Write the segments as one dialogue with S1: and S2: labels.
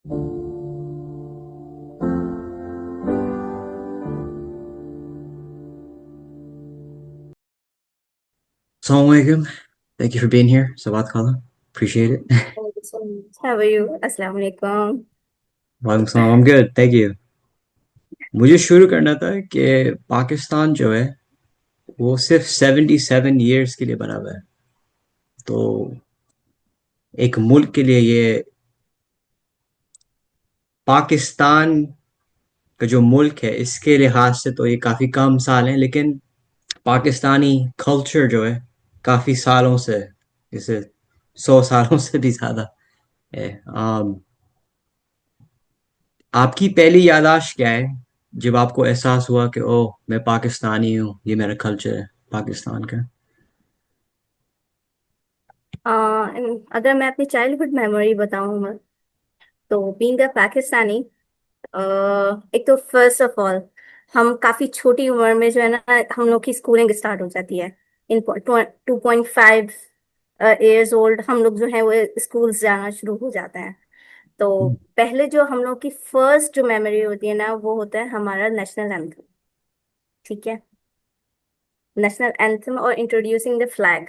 S1: Assalamu alaikum. Thank you for being here. Sabat Khala. Appreciate it.
S2: Thank you so much. How are you? अस्सलाम वालेकुम।
S1: Walaikum salam. I'm good. Thank you. मुझे शुरू करना था कि पाकिस्तान जो है वो सिर्फ 77 ईयर्स के लिए बना हुआ है। तो एक मुल्क के लिए ये पाकिस्तान का जो मुल्क है इसके लिहाज से तो ये काफी कम साल हैं, लेकिन पाकिस्तानी कल्चर जो है काफी सालों से, जैसे 100 सालों से भी ज्यादा है। आपकी पहली याददाश्त क्या है जब आपको एहसास हुआ कि ओह मैं पाकिस्तानी हूँ, ये मेरा कल्चर है पाकिस्तान का?
S2: अगर मैं अपनी चाइल्डहुड मेमोरी बताऊं मैं, तो बीइंग अ पाकिस्तानी, एक तो फर्स्ट ऑफ ऑल हम काफी छोटी उम्र में जो है ना, हम लोग की स्कूलिंग स्टार्ट हो जाती है। इन 2.5 ईयर्स ओल्ड हम लोग जो है वो स्कूल जाना शुरू हो जाते हैं। तो पहले जो हम लोग की फर्स्ट जो मेमोरी होती है ना, वो होता है हमारा नेशनल एंथम। ठीक है। नेशनल एंथम और इंट्रोड्यूसिंग द फ्लैग।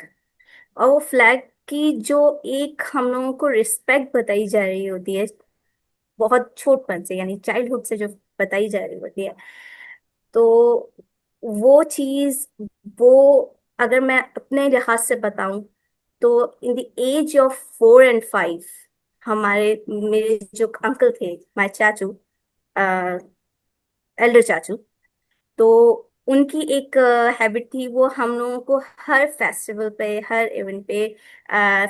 S2: और वो फ्लैग की जो एक हम लोगों को रिस्पेक्ट बताई जा रही होती है, बहुत छोटपन से यानी चाइल्डहुड से जो बताई जा रही होती है, तो वो चीज, वो अगर मैं अपने लिहाज से बताऊं, तो in the age of 4 and 5, हमारे मेरे जो अंकल थे, माय चाचू, एल्डर चाचू, तो उनकी एक हैबिट थी, वो हम लोगों को हर फेस्टिवल पे, हर इवेंट पे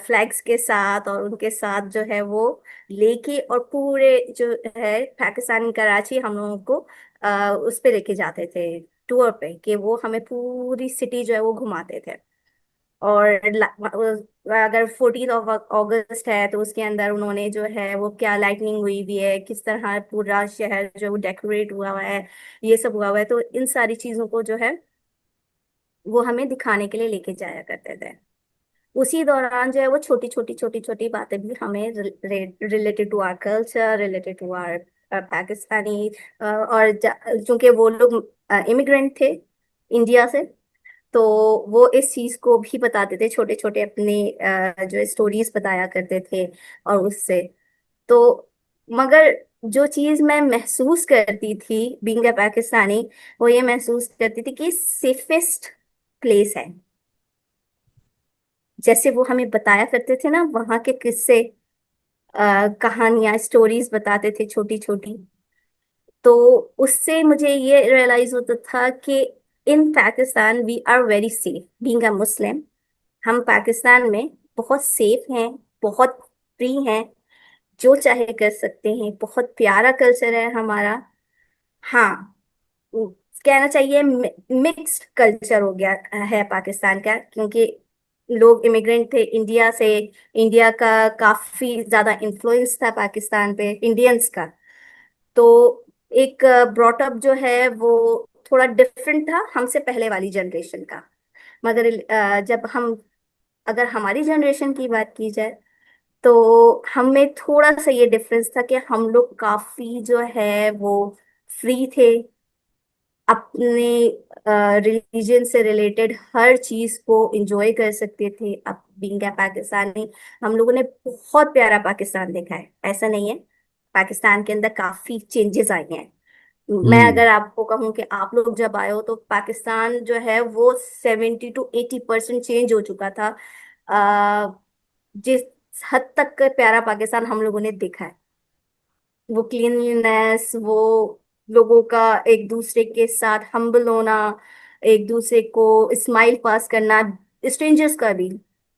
S2: फ्लैग्स के साथ और उनके साथ जो है वो लेके, और पूरे जो है पाकिस्तान कराची हम लोगों को उस पे लेके जाते थे, टूर पे, कि वो हमें पूरी सिटी जो है वो घुमाते थे। और अगर 14 अगस्त है तो उसके अंदर उन्होंने जो है वो क्या लाइटनिंग हुई भी है, किस तरह पूरा शहर जो है वो डेकोरेट हुआ हुआ है, ये सब हुआ हुआ है, तो इन सारी चीजों को जो है वो हमें दिखाने के लिए लेके जाया करते थे। उसी दौरान जो है वो छोटी छोटी छोटी छोटी बातें भी हमें related to our culture, related to our Pakistani, और चूंकि वो लोग इमिग्रेंट थे इंडिया से, तो वो इस चीज को भी बताते थे, छोटे छोटे अपने जो स्टोरीज बताया करते थे। और उससे तो, मगर जो चीज मैं महसूस करती थी बीइंग अ पाकिस्तानी, वो ये महसूस करती थी कि सेफेस्ट प्लेस है। जैसे वो हमें बताया करते थे ना वहां के किस्से, कहानियां, स्टोरीज बताते थे छोटी छोटी, तो उससे मुझे ये रियलाइज होता था कि in Pakistan we are very safe being a Muslim. हम पाकिस्तान में बहुत सेफ हैं, बहुत फ्री हैं, जो चाहे कर सकते हैं, बहुत प्यारा कल्चर है हमारा। हाँ, वो कहना चाहिए मिक्स्ड कल्चर हो गया है पाकिस्तान का, क्योंकि लोग इमिग्रेंट थे इंडिया से। इंडिया का काफी ज्यादा इन्फ्लुएंस था पाकिस्तान पे, इंडियंस का। तो एक ब्रॉटअप जो है वो थोड़ा डिफरेंट था हमसे पहले वाली जनरेशन का। मगर जब हम, अगर हमारी जनरेशन की बात की जाए, तो हमें थोड़ा सा ये डिफरेंस था कि हम लोग काफी जो है वो फ्री थे, अपने रिलीजन से रिलेटेड हर चीज को एंजॉय कर सकते थे। अब बीइंग अ पाकिस्तानी, हम लोगों ने बहुत प्यारा पाकिस्तान देखा है, ऐसा नहीं है। पाकिस्तान के अंदर काफी चेंजेस आए हैं। मैं
S1: हम्म।
S2: अगर आपको कहूँ कि आप लोग जब आए हो, तो पाकिस्तान जो है वो 70 to 80% चेंज हो चुका था। जिस हद तक का प्यारा पाकिस्तान हम लोगों ने देखा है, वो क्लीनलीनेस, वो लोगों का एक दूसरे के साथ हम्बल होना, एक दूसरे को स्माइल पास करना, स्ट्रेंजर्स का भी,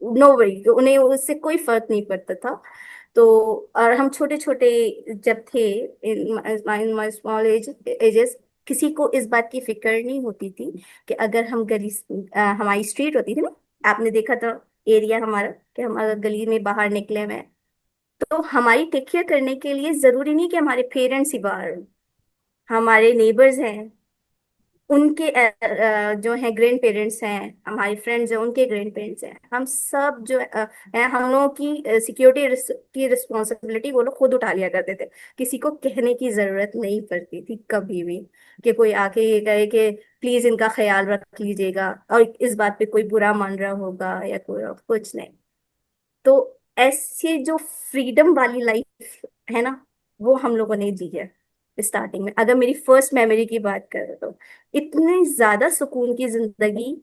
S2: नो वरी, उन्हें उससे कोई फर्क नहीं पड़ता था। तो और हम छोटे छोटे जब थे, इन माय स्मॉल एजेस, किसी को इस बात की फिक्र नहीं होती थी कि अगर हम गली, हमारी स्ट्रीट होती थी ना, आपने देखा था एरिया हमारा, कि हम अगर गली में बाहर निकले हुए हैं, तो हमारी टेक केयर करने के लिए जरूरी नहीं कि हमारे पेरेंट्स ही बाहर हों, हमारे नेबर्स हैं, उनके जो है ग्रैंड पेरेंट्स हैं, हमारी फ्रेंड्स हैं उनके ग्रैंड पेरेंट्स हैं, हम सब जो है हम लोगों की सिक्योरिटी की रिस्पॉन्सिबिलिटी वो लोग खुद उठा लिया करते थे। किसी को कहने की जरूरत नहीं पड़ती थी कभी भी कि कोई आके ये कहे कि प्लीज इनका ख्याल रख लीजिएगा, और इस बात पे कोई बुरा मान रहा होगा या कोई और, कुछ नहीं। तो ऐसे जो फ्रीडम वाली लाइफ है ना, वो हम लोगों ने जी है स्टार्टिंग में। अगर मेरी फर्स्ट मेमोरी की बात करें तो इतनी ज्यादा सुकून की जिंदगी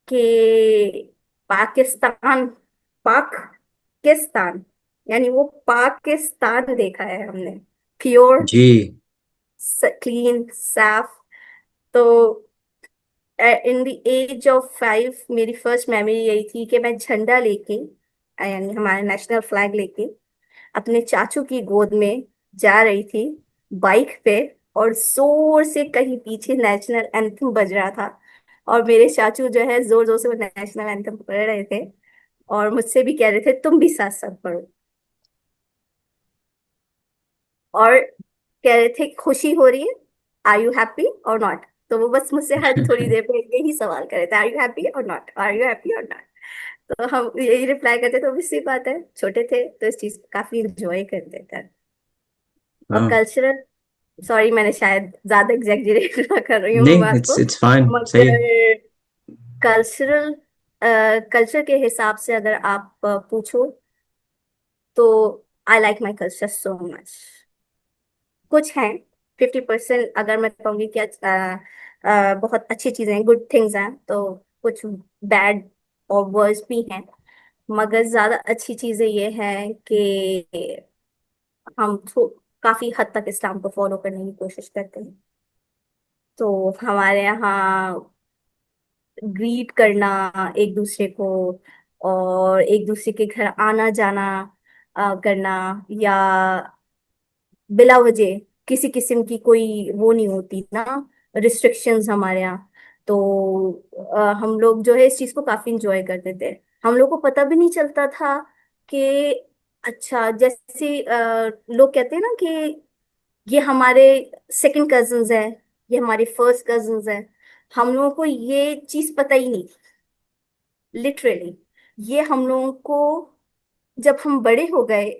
S2: कि पाकिस्तान, पाकिस्तान, यानी वो पाकिस्तान देखा है हमने, प्योर,
S1: जी।
S2: क्लीन, साफ। तो इन द एज ऑफ 5 मेरी फर्स्ट मेमोरी यही थी कि मैं झंडा लेके, यानी हमारा नेशनल फ्लैग लेके अपने चाचू की गोद में जा रही थी बाइक पे, और जोर से कहीं पीछे नेशनल एंथम बज रहा था, और मेरे चाचू जो है जोर जोर से वो नेशनल एंथम पढ़ रहे थे, और मुझसे भी कह रहे थे तुम भी साथ साथ पढ़ो, और कह रहे थे खुशी हो रही है, आर यू हैप्पी और नॉट। तो वो बस मुझसे हर थोड़ी देर पे यही सवाल कर रहे थे, आर यू हैप्पी और नॉट, आर यू हैप्पी और नॉट। तो हम यही रिप्लाई करते, तो obvious सी बात है छोटे थे तो इस चीज को काफी इंजॉय करते थे। और
S1: हाँ।
S2: कल्चरल, सॉरी मैंने शायद ज्यादा एग्जैगरेट ना कर रही हूँ
S1: नहीं,
S2: बात
S1: इट्स
S2: को,
S1: इट्स फाइन, सही है।
S2: मगर कल्चरल, कल्चर के हिसाब से अगर आप पूछो तो I like my culture so much. कुछ हैं, 50% अगर मैं कहूँगी कि बहुत अच्छी चीजें हैं, गुड थिंग्स हैं, तो कुछ बैड और वर्स भी हैं। मगर ज्यादा अच्छी चीजें ये हैं कि हम काफी हद तक इस्लाम को फॉलो करने की कोशिश करते हैं। तो हमारे यहाँ ग्रीट करना एक दूसरे को, और एक दूसरे के घर आना जाना करना, या बिला वजह किसी किस्म की कोई वो नहीं होती ना, रिस्ट्रिक्शंस हमारे यहाँ। तो हम लोग जो है इस चीज को काफी इंजॉय करते थे। हम लोग को पता भी नहीं चलता था कि, अच्छा जैसे लोग कहते हैं ना कि ये हमारे सेकंड कजन्स हैं, ये हमारे फर्स्ट कजन्स हैं, हम लोगों को ये चीज पता ही नहीं, लिटरली। ये हम लोगों को जब हम बड़े हो गए,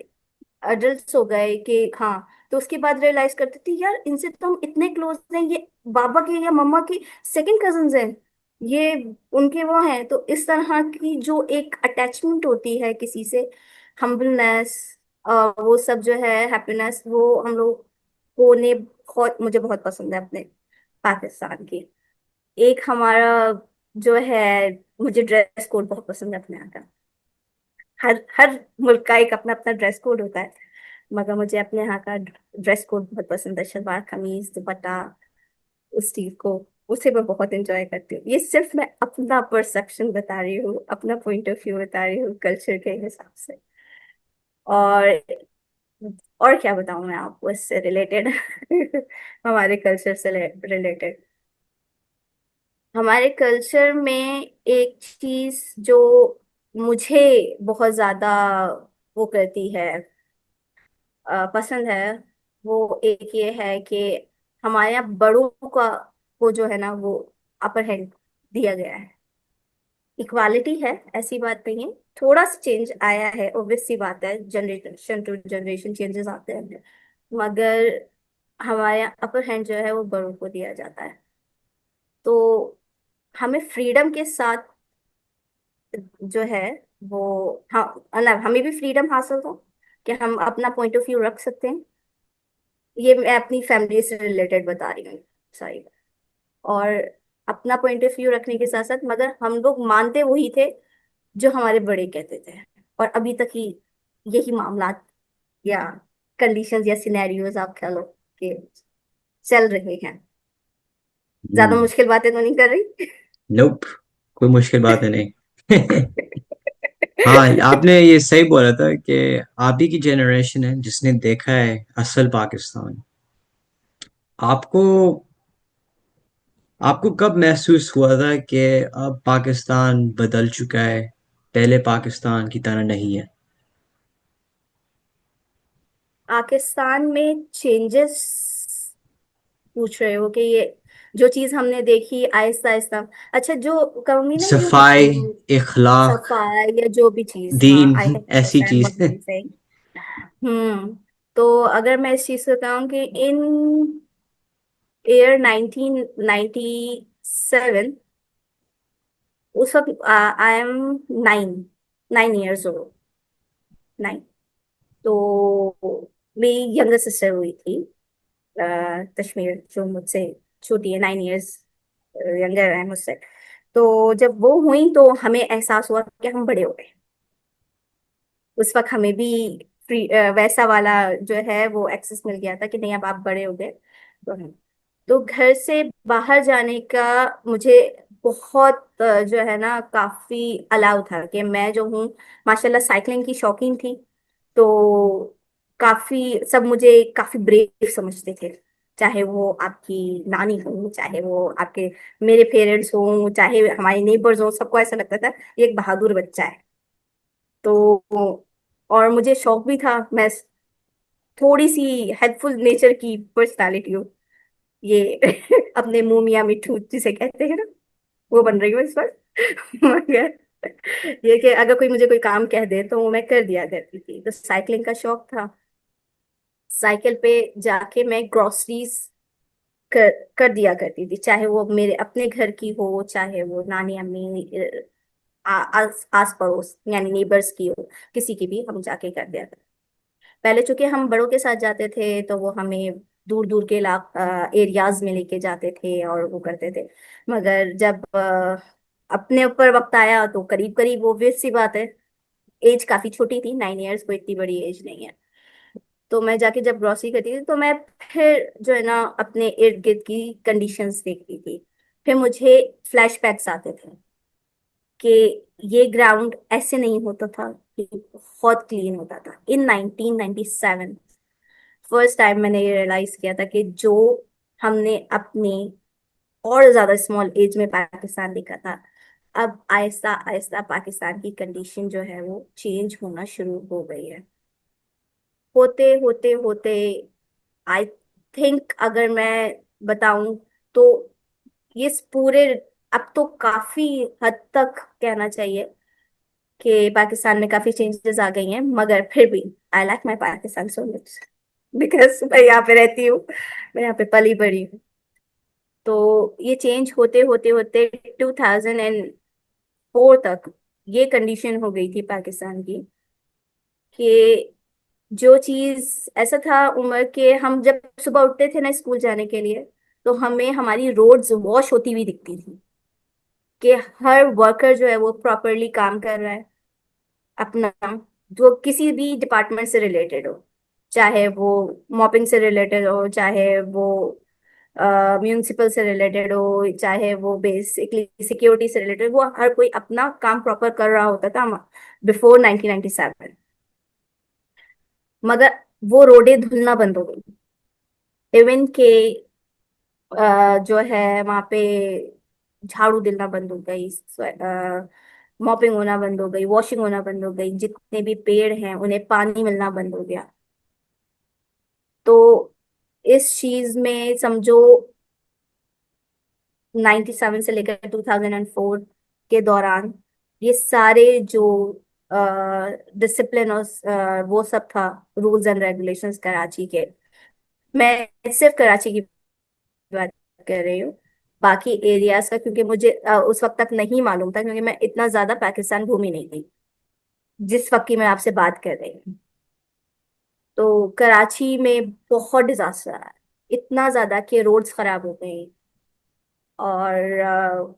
S2: अडल्ट हो गए कि हाँ, तो उसके बाद रियलाइज करते थे यार इनसे तो हम इतने क्लोज हैं, ये बाबा के या मम्मा के सेकंड कजन्स हैं, ये उनके वो हैं। तो इस तरह की जो एक अटैचमेंट होती है किसी से, हम्बलनेस, वो सब जो है, हैप्पीनेस, वो हम लोग को ने बहुत, मुझे बहुत पसंद है अपने पाकिस्तान की। एक हमारा जो है, मुझे ड्रेस कोड बहुत पसंद है अपने यहाँ का। हर हर मुल्क का एक अपना अपना ड्रेस कोड होता है, मगर मुझे अपने यहाँ का ड्रेस कोड बहुत पसंद है, शलवार कमीज दुपट्टा, उस चीज को, उसे मैं बहुत एंजॉय करती हूँ। ये सिर्फ मैं अपना परसेप्शन बता रही हूँ, अपना पॉइंट ऑफ व्यू बता रही हूँ कल्चर के हिसाब से। और और क्या बताऊँ मैं आपको इससे रिलेटेड हमारे कल्चर से रिलेटेड, हमारे कल्चर में एक चीज जो मुझे बहुत ज्यादा वो करती है, पसंद है, वो एक ये है कि हमारे यहाँ बड़ों का वो जो है ना, वो अपर हैंड दिया गया है। इक्वालिटी है, ऐसी बात नहीं है, थोड़ा सा चेंज आया है, ऑब्वियस सी बात है, जनरेशन टू जनरेशन चेंजेस आते हैं, मगर हमारे यहाँ अपर हैंड जो है वो बड़ों को दिया जाता है। तो हमें फ्रीडम के साथ जो है वो, हाँ, मतलब हमें भी फ्रीडम हासिल हो कि हम अपना पॉइंट ऑफ व्यू रख सकते हैं। ये मैं अपनी फैमिली से रिलेटेड बता रही हूँ सारी। और अपना पॉइंट ऑफ व्यू रखने के साथ साथ, मगर हम लोग मानते वही थे जो हमारे बड़े कहते थे, और अभी तक ही यही मामला या कंडीशंस या सिनेरियोज आप कह लो कि चल रहे हैं। ज्यादा
S1: हम्म।
S2: मुश्किल बातें तो नहीं कर रही?
S1: नोप, कोई मुश्किल बात है नहीं। हाँ, आपने ये सही बोला था कि आप ही की जनरेशन है जिसने देखा है असल पाकिस्तान। आपको आपको कब महसूस हुआ था कि अब पाकिस्तान बदल चुका है, पहले पाकिस्तान की तरह नहीं है?
S2: पाकिस्तान में चेंजेस पूछ रहे हो कि ये जो चीज हमने देखी आहिस्ता आहिस्ता, अच्छा जो कहूंगी ना यूं,
S1: सफाई, इखलाक,
S2: सफाई या जो भी चीज, हाँ, आई
S1: दीन, ऐसी
S2: अंडरस्टैंड
S1: चीज।
S2: व्हाट यू से। तो अगर मैं इस चीज को कहूँ कि इन ईयर 1997, उस वक्त आई एम 9, 9 इयर्स ओल्ड, 9। तो मेरी यंगर सिस्टर हुई थी, कश्मीर, जो मुझसे छोटी है, 9 इयर्स यंगर है मुझसे। तो जब वो हुई तो हमें एहसास हुआ कि हम बड़े हो गए। उस वक्त हमें भी फ्री वैसा वाला जो है वो एक्सेस मिल गया था कि नहीं, अब आप बड़े हो गए। तो तो घर से बाहर जाने का मुझे बहुत जो है ना काफी अलाउ था कि मैं जो हूँ, माशाल्लाह साइकिलिंग की शौकीन थी। तो काफी सब मुझे काफी ब्रेव समझते थे, चाहे वो आपकी नानी हो, चाहे वो आपके मेरे पेरेंट्स हों, चाहे हमारे नेबर्स हों, सबको ऐसा लगता था ये एक बहादुर बच्चा है। तो और मुझे शौक भी था, मैं थोड़ी सी हेल्पफुल नेचर की पर्सनालिटी हूँ, ये अपने मुंह मियाँ मिट्ठू जिसे कहते हैं ना, वो बन रही हूँ इस वक्त। मगर ये कि अगर कोई मुझे कोई काम कह दे तो वो मैं कर दिया करती थी। तो साइकिलिंग का शौक था, साइकिल पे जाके मैं ग्रोसरीज कर कर दिया करती थी, चाहे वो मेरे अपने घर की हो, चाहे वो नानी अम्मी आस पड़ोस यानी नेबर्स की हो, किसी की भी हम जाके कर दिया करते। पहले चूंकि हम बड़ों के साथ जाते थे तो वो हमें दूर दूर के एरियाज में लेके जाते थे और वो करते थे। मगर जब अपने ऊपर वक्त आया तो करीब करीब, वो obvious सी बात है, एज काफी छोटी थी, 9 इयर्स कोई इतनी बड़ी एज नहीं है। तो मैं जाके जब ग्रोसरी करती थी तो मैं फिर जो है ना अपने इर्द गिर्द की कंडीशंस देखती थी। फिर मुझे फ्लैशबैक्स आते थे कि ये ग्राउंड ऐसे नहीं होता था, ये बहुत क्लीन होता था इन 1997। फर्स्ट टाइम मैंने ये रियलाइज किया था कि जो हमने अपनी और ज्यादा स्मॉल एज में पाकिस्तान देखा था, अब आहिस्ता आहिस्ता पाकिस्तान की कंडीशन जो है वो चेंज होना शुरू हो गई है। होते होते होते आई थिंक, अगर मैं बताऊं तो ये इस पूरे, अब तो काफी हद तक कहना चाहिए कि पाकिस्तान में काफी चेंजेस आ गई हैं, मगर फिर भी I like my Pakistan so much, because मैं यहाँ पे रहती हूँ, मैं यहाँ पे पली बड़ी हूँ। तो ये चेंज होते होते होते 2004 तक ये कंडीशन हो गई थी पाकिस्तान की कि जो चीज ऐसा था उम्र के, हम जब सुबह उठते थे ना स्कूल जाने के लिए, तो हमें हमारी रोड्स वॉश होती हुई दिखती थी कि हर वर्कर जो है वो प्रॉपरली काम कर रहा है अपना, जो किसी भी डिपार्टमेंट से रिलेटेड हो, चाहे वो मॉपिंग से रिलेटेड हो, चाहे वो म्यूनिसिपल से रिलेटेड हो, चाहे वो बेसिकली सिक्योरिटी से रिलेटेड, वो हर कोई अपना काम प्रॉपर कर रहा होता था बिफोर 1997। मगर वो रोडें धुलना बंद हो गई, इवन के जो है वहां पे झाड़ू देना बंद हो गई, मॉपिंग होना बंद हो गई, वॉशिंग होना बंद हो गई, जितने भी पेड़ हैं उन्हें पानी मिलना बंद हो गया। तो इस चीज में समझो 97 से लेकर 2004 के दौरान ये सारे जो डिसिप्लिन और वो सब था, रूल्स एंड रेगुलेशंस कराची के, मैं सिर्फ कराची की बात कर रही हूँ, बाकी एरियाज का क्योंकि मुझे उस वक्त तक नहीं मालूम था, क्योंकि मैं इतना ज्यादा पाकिस्तान घूमी नहीं थी जिस वक्त की मैं आपसे बात कर रही हूँ। तो कराची में बहुत डिजास्टर आया, इतना ज्यादा कि रोड्स खराब हो गई, और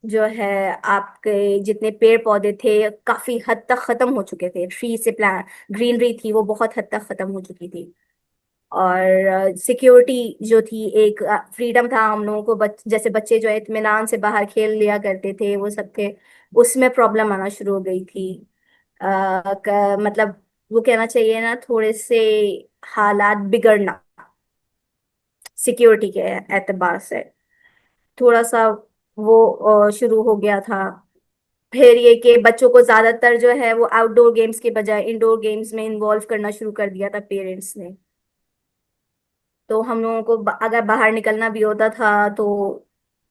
S2: जो है आपके जितने पेड़ पौधे थे काफी हद तक खत्म हो चुके थे, ट्री से प्लान ग्रीनरी थी वो बहुत हद तक खत्म हो चुकी थी। और सिक्योरिटी जो थी, एक फ्रीडम था हम लोगों को, जैसे बच्चे जो है इत्मीनान से बाहर खेल लिया करते थे वो सब थे, उसमें प्रॉब्लम आना शुरू हो गई थी। मतलब वो कहना चाहिए ना, थोड़े से हालात बिगड़ना सिक्योरिटी के एतबार से, थोड़ा सा वो शुरू हो गया था। फिर ये कि बच्चों को ज्यादातर जो है वो आउटडोर गेम्स के बजाय इंडोर गेम्स में इन्वॉल्व करना शुरू कर दिया था पेरेंट्स ने। तो हम लोगों को अगर बाहर निकलना भी होता था तो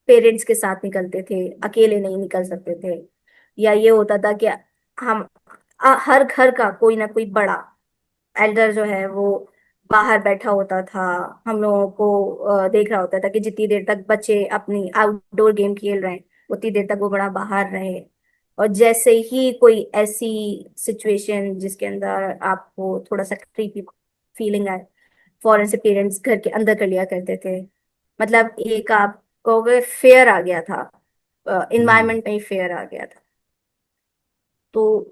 S2: पेरेंट्स के साथ निकलते थे, अकेले नहीं निकल सकते थे। या ये होता था कि हम हर घर का कोई ना कोई बड़ा एल्डर जो है वो बाहर बैठा होता था, हम लोगों को देख रहा होता था कि जितनी देर तक बच्चे अपनी आउटडोर गेम खेल रहे हैं उतनी देर तक वो बड़ा बाहर रहे। और जैसे ही कोई ऐसी सिचुएशन जिसके अंदर आपको थोड़ा सा क्रीपी फीलिंग आए, फौरन से पेरेंट्स घर के अंदर कर लिया करते थे। मतलब एक आप कहोगे फेयर आ गया था,
S1: हम्म।
S2: इन्वायरमेंट में ही फेयर आ गया था। तो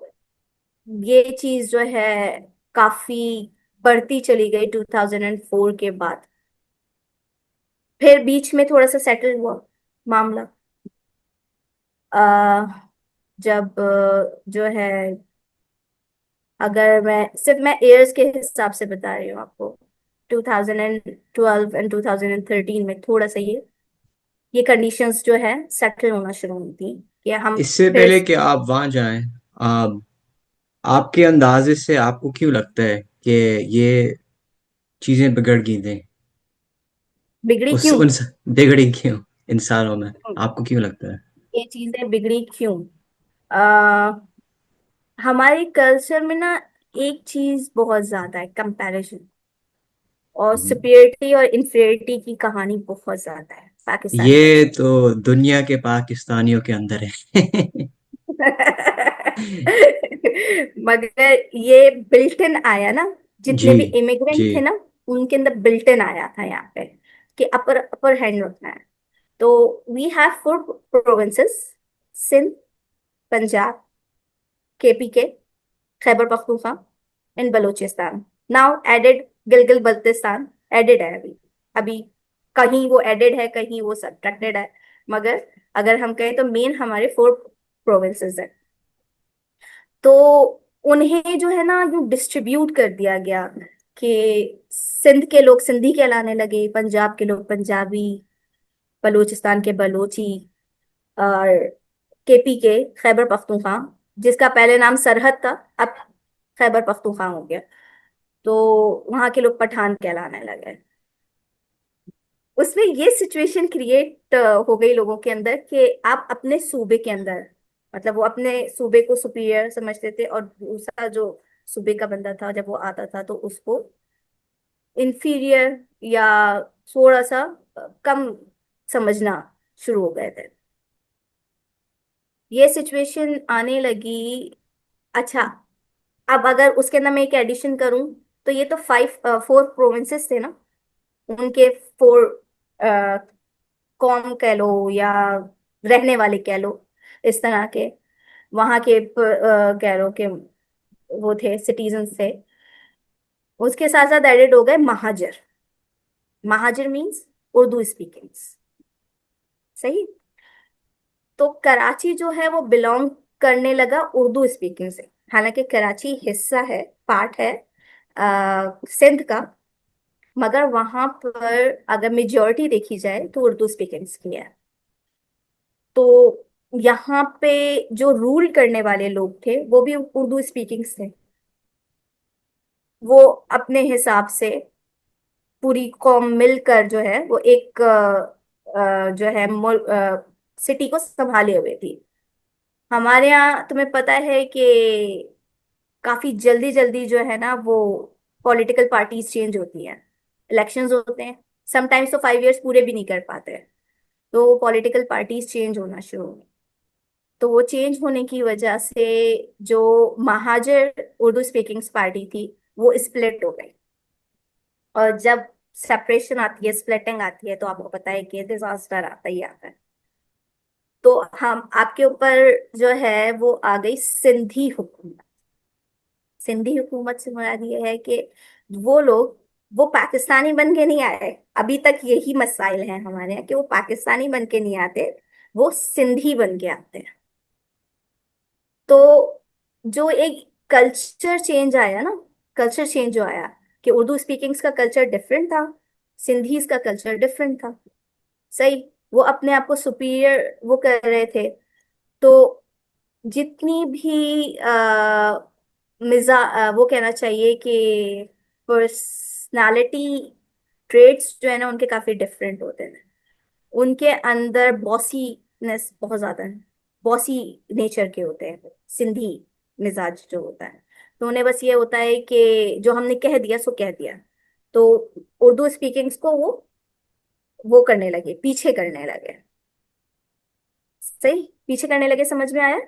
S2: ये चीज जो है काफी बढ़ती चली गई 2004 के बाद। फिर बीच में थोड़ा सा सेटल हुआ मामला। आ, जब जो है, अगर मैं सिर्फ मैं इयर्स के हिसाब से बता रही हूँ आपको, 2012 एंड 2013 में थोड़ा सा ये कंडीशंस जो है सेटल होना शुरू हुई थी कि हम
S1: इससे
S2: फिर।
S1: पहले कि आप वहां जाएं, आपके अंदाजे से आपको क्यों लगता है कि ये चीजें बिगड़ गई थी?
S2: बिगड़ी
S1: उस
S2: क्यों?
S1: उन बिगड़ी क्यों इंसानों में? आपको क्यों लगता है?
S2: ये चीजें बिगड़ी क्यों? आ, हमारे कल्चर में ना एक चीज बहुत ज्यादा है, कंपैरिजन और
S1: हम्म।
S2: सुपीरियरिटी और इंफीरियरिटी की कहानी बहुत ज्यादा है पाकिस्तान
S1: ये
S2: कल्चर।
S1: तो दुनिया के पाकिस्तानियों के अंदर है।
S2: मगर ये बिल्ट इन आया ना,
S1: जी
S2: जितने भी
S1: जी।
S2: इमिग्रेंट थे ना उनके अंदर बिल्ट इन आया था यहाँ पे कि अपर अपर हैंड रखना है। तो we have 4 provinces: Sindh, Punjab, KPK, Khyber Pakhtunkhwa and Balochistan. Now added Gilgit Baltistan added है अभी। अभी कहीं वो एडेड है, कहीं वो सब्ट्रैक्टेड है। मगर अगर हम कहें तो मेन हमारे 4 प्रोविंसेस है। तो उन्हें जो है ना जो डिस्ट्रीब्यूट कर दिया गया कि सिंध के लोग सिंधी कहलाने लगे, पंजाब के लोग पंजाबी, बलूचिस्तान के बलोची, और केपी के खैबर पख्तूनख्वा, जिसका पहले नाम सरहद था अब खैबर पख्तूनख्वा हो गया। तो वहां के लोग पठान कहलाने लगे। उसमें ये सिचुएशन क्रिएट हो गई लोगों के अंदर कि आप अपने सूबे के अंदर, मतलब वो अपने सूबे को सुपीरियर समझते थे और दूसरा जो सूबे का बंदा था जब वो आता था तो उसको इंफीरियर या थोड़ा सा कम समझना शुरू हो गए थे। ये सिचुएशन आने लगी। अच्छा, अब अगर उसके अंदर मैं एक एडिशन करूं तो ये तो 4 प्रोविंसेस थे ना, उनके 4 कौम कह लो या रहने वाले कह लो, इस तरह के वहां के कह लो कि वो थे सिटीजन्स थे। उसके साथ साथ एडेड हो गए महाजर। महाजर मीन्स उर्दू स्पीकिंग्स। सही। तो कराची जो है वो बिलोंग करने लगा उर्दू स्पीकिंग से। हालांकि कराची हिस्सा है, पार्ट है सिंध का, मगर वहां पर अगर मेजोरिटी देखी जाए तो उर्दू स्पीकिंग्स की है। तो यहाँ पे जो रूल करने वाले लोग थे वो भी उर्दू स्पीकिंग्स थे। वो अपने हिसाब से पूरी कौम मिलकर जो है वो एक जो है सिटी को संभाले हुए थी। हमारे यहाँ तुम्हें पता है कि काफी जल्दी जल्दी जो है ना वो पॉलिटिकल पार्टीज चेंज होती हैं, इलेक्शंस होते हैं, समटाइम्स तो 5 इयर्स पूरे भी नहीं कर पाते हैं। तो पॉलिटिकल पार्टीज चेंज होना शुरू हुई। तो वो चेंज होने की वजह से जो महाजर उर्दू स्पीकिंग पार्टी थी वो स्प्लिट हो गई। और जब सेपरेशन आती है, स्प्लिटिंग आती है, तो आपको पता है कि डिजास्टर आता ही आता है। तो हम आपके ऊपर जो है वो आ गई सिंधी हुकूमत। सिंधी हुकूमत से मुराद ये है कि वो लोग, वो पाकिस्तानी बन के नहीं आए। अभी तक यही मसाइल हैं हमारे यहाँ कि वो पाकिस्तानी बन के नहीं आते, वो सिंधी बन के आते हैं। तो जो एक कल्चर चेंज आया ना, कल्चर चेंज जो आया कि उर्दू स्पीकिंग्स का कल्चर डिफरेंट था, सिंधीज का कल्चर डिफरेंट था। सही। वो अपने आप को सुपीरियर वो कर रहे थे। तो जितनी भी वो कहना चाहिए कि पर्सनालिटी ट्रेड्स जो है ना उनके काफी डिफरेंट होते हैं। उनके अंदर बॉसीनेस बहुत ज्यादा है, बॉसी नेचर के होते हैं वो, सिंधी मिजाज जो होता है। तो उन्हें बस ये होता है कि जो हमने कह दिया सो कह दिया। तो उर्दू स्पीकिंग्स को वो करने लगे, पीछे करने लगे। सही, पीछे करने लगे, समझ में आया?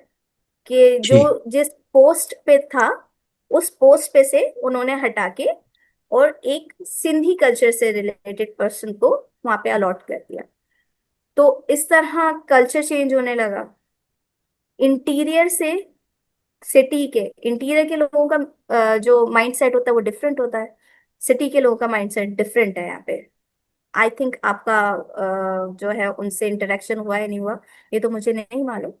S2: कि जो
S1: जी।
S2: जिस पोस्ट पे था उस पोस्ट पे से उन्होंने हटा के और एक सिंधी कल्चर से रिलेटेड पर्सन को वहां पे अलॉट कर दिया। तो इस तरह कल्चर चेंज होने लगा। इंटीरियर से, सिटी के इंटीरियर के लोगों का जो माइंड सेट होता है वो डिफरेंट होता है। सिटी के लोगों का माइंड सेट डिफरेंट है यहाँ पे। आई थिंक आपका जो है उनसे इंटरेक्शन हुआ है नहीं हुआ, ये तो मुझे नहीं मालूम,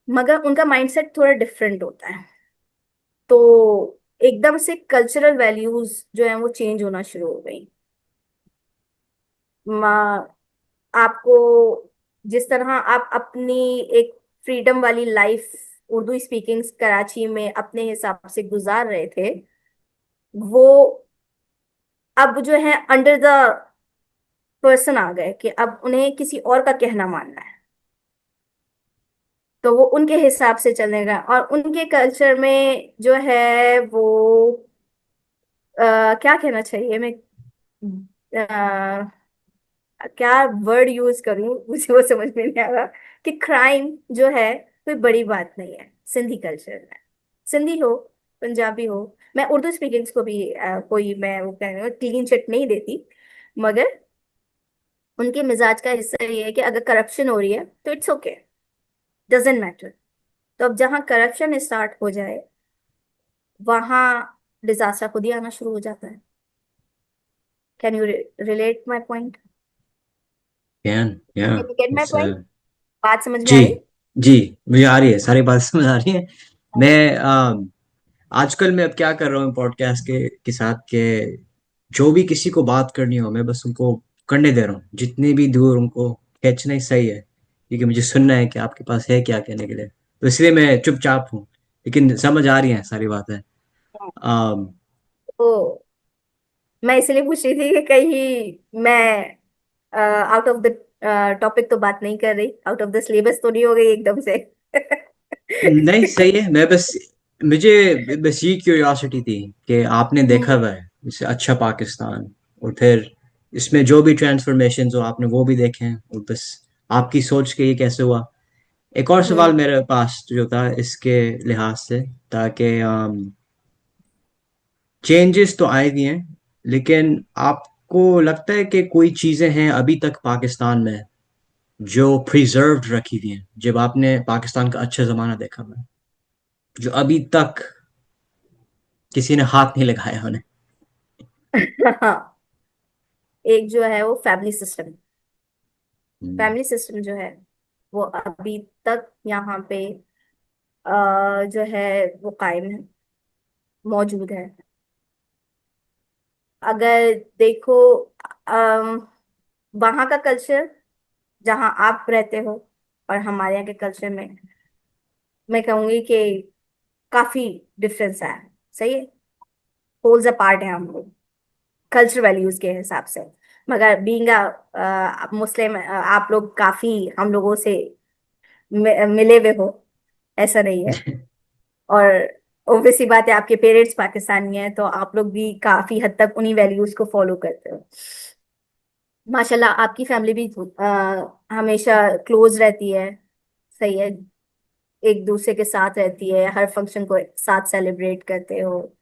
S2: मगर उनका माइंड सेट थोड़ा डिफरेंट होता है। तो एकदम से कल्चरल वैल्यूज जो है वो चेंज होना शुरू हो गई। आपको जिस तरह आप अपनी एक फ्रीडम वाली लाइफ उर्दू स्पीकिंग कराची में अपने हिसाब से गुजार रहे थे, वो अब जो है अंडर द पर्सन आ गए कि अब उन्हें किसी और का कहना मानना है। तो वो उनके हिसाब से चलेगा और उनके कल्चर में जो है वो क्या कहना चाहिए, मैं क्या वर्ड यूज करूं मुझे वो समझ में नहीं आ रहा, कि क्राइम जो है कोई बड़ी बात नहीं है सिंधी कल्चर में। सिंधी हो, पंजाबी हो, मैं उर्दू स्पीकिंग्स को भी कोई मैं वो कह रही हूँ क्लीन चिट नहीं देती, मगर उनके मिजाज का हिस्सा ये है कि अगर करप्शन हो रही है तो इट्स ओके, डजेंट मैटर। तो अब जहाँ करप्शन स्टार्ट हो जाए वहां डिजास्टर खुद ही आना शुरू हो जाता है। Can you relate my point?
S1: Can ya
S2: can you get my
S1: it's
S2: point? बात समझ में
S1: जी।
S2: आ रही?
S1: जी, मुझे आ रही है, सारी बात समझ आ रही है। मैं आजकल मैं अब क्या कर रहा हूँ पॉडकास्ट के साथ के, जो भी किसी को बात करनी हो मैं बस उनको करने दे रहा हूँ, जितनी भी दूर उनको खींचना ही सही है, क्योंकि मुझे सुनना है कि आपके पास है क्या कहने के लिए। तो इसलिए मैं चुपचाप हूँ, लेकिन समझ आ रही है सारी बातें। अम,
S2: तो मैं इसलिए पूछ रही थी कि कहीं मैं आउट ऑफ द टॉपिक तो बात नहीं कर रही, आउट ऑफ द सिलेबस तो नहीं हो गई एकदम से।
S1: नहीं, सही है। मैं बस, मुझे बस ये क्यूरियोसिटी थी कि आपने देखा
S2: हम्म।
S1: हुआ है इससे अच्छा पाकिस्तान, और फिर इसमें जो भी ट्रांसफॉर्मेशन हो आपने वो भी देखे हैं, और बस आपकी सोच के ये कैसे हुआ। एक और सवाल
S2: हम्म।
S1: मेरे पास जो था इसके लिहाज से, ताकि चेंजेस तो आए भी हैं, लेकिन आपको लगता है कि कोई चीजें हैं अभी तक पाकिस्तान में जो प्रिजर्व्ड रखी हुई हैं, जब आपने पाकिस्तान का अच्छा जमाना देखा हुआ है, जो अभी तक किसी ने हाथ नहीं लगाया उन्हें?
S2: हाँ, एक जो है वो फैमिली सिस्टम।
S1: हम्म।
S2: फैमिली सिस्टम जो है वो अभी तक यहाँ पे जो है वो कायम है, मौजूद है। अगर देखो वहाँ का कल्चर जहाँ आप रहते हो और हमारे यहाँ के कल्चर में, मैं कहूंगी कि काफी डिफरेंस है। सही है, पोल्स अपार्ट है हम लोग कल्चर वैल्यूज के हिसाब से। मगर बीइंग मुस्लिम आप लोग काफी हम लोगों से मिले हुए हो, ऐसा नहीं है। और ऑब्वियस सी बात है, आपके पेरेंट्स पाकिस्तानी हैं तो आप लोग भी काफी हद तक उन्हीं वैल्यूज को फॉलो करते हो। माशाल्लाह आपकी फैमिली भी हमेशा क्लोज रहती है। सही है, एक दूसरे के साथ रहती है, हर फंक्शन को साथ सेलिब्रेट करते हो।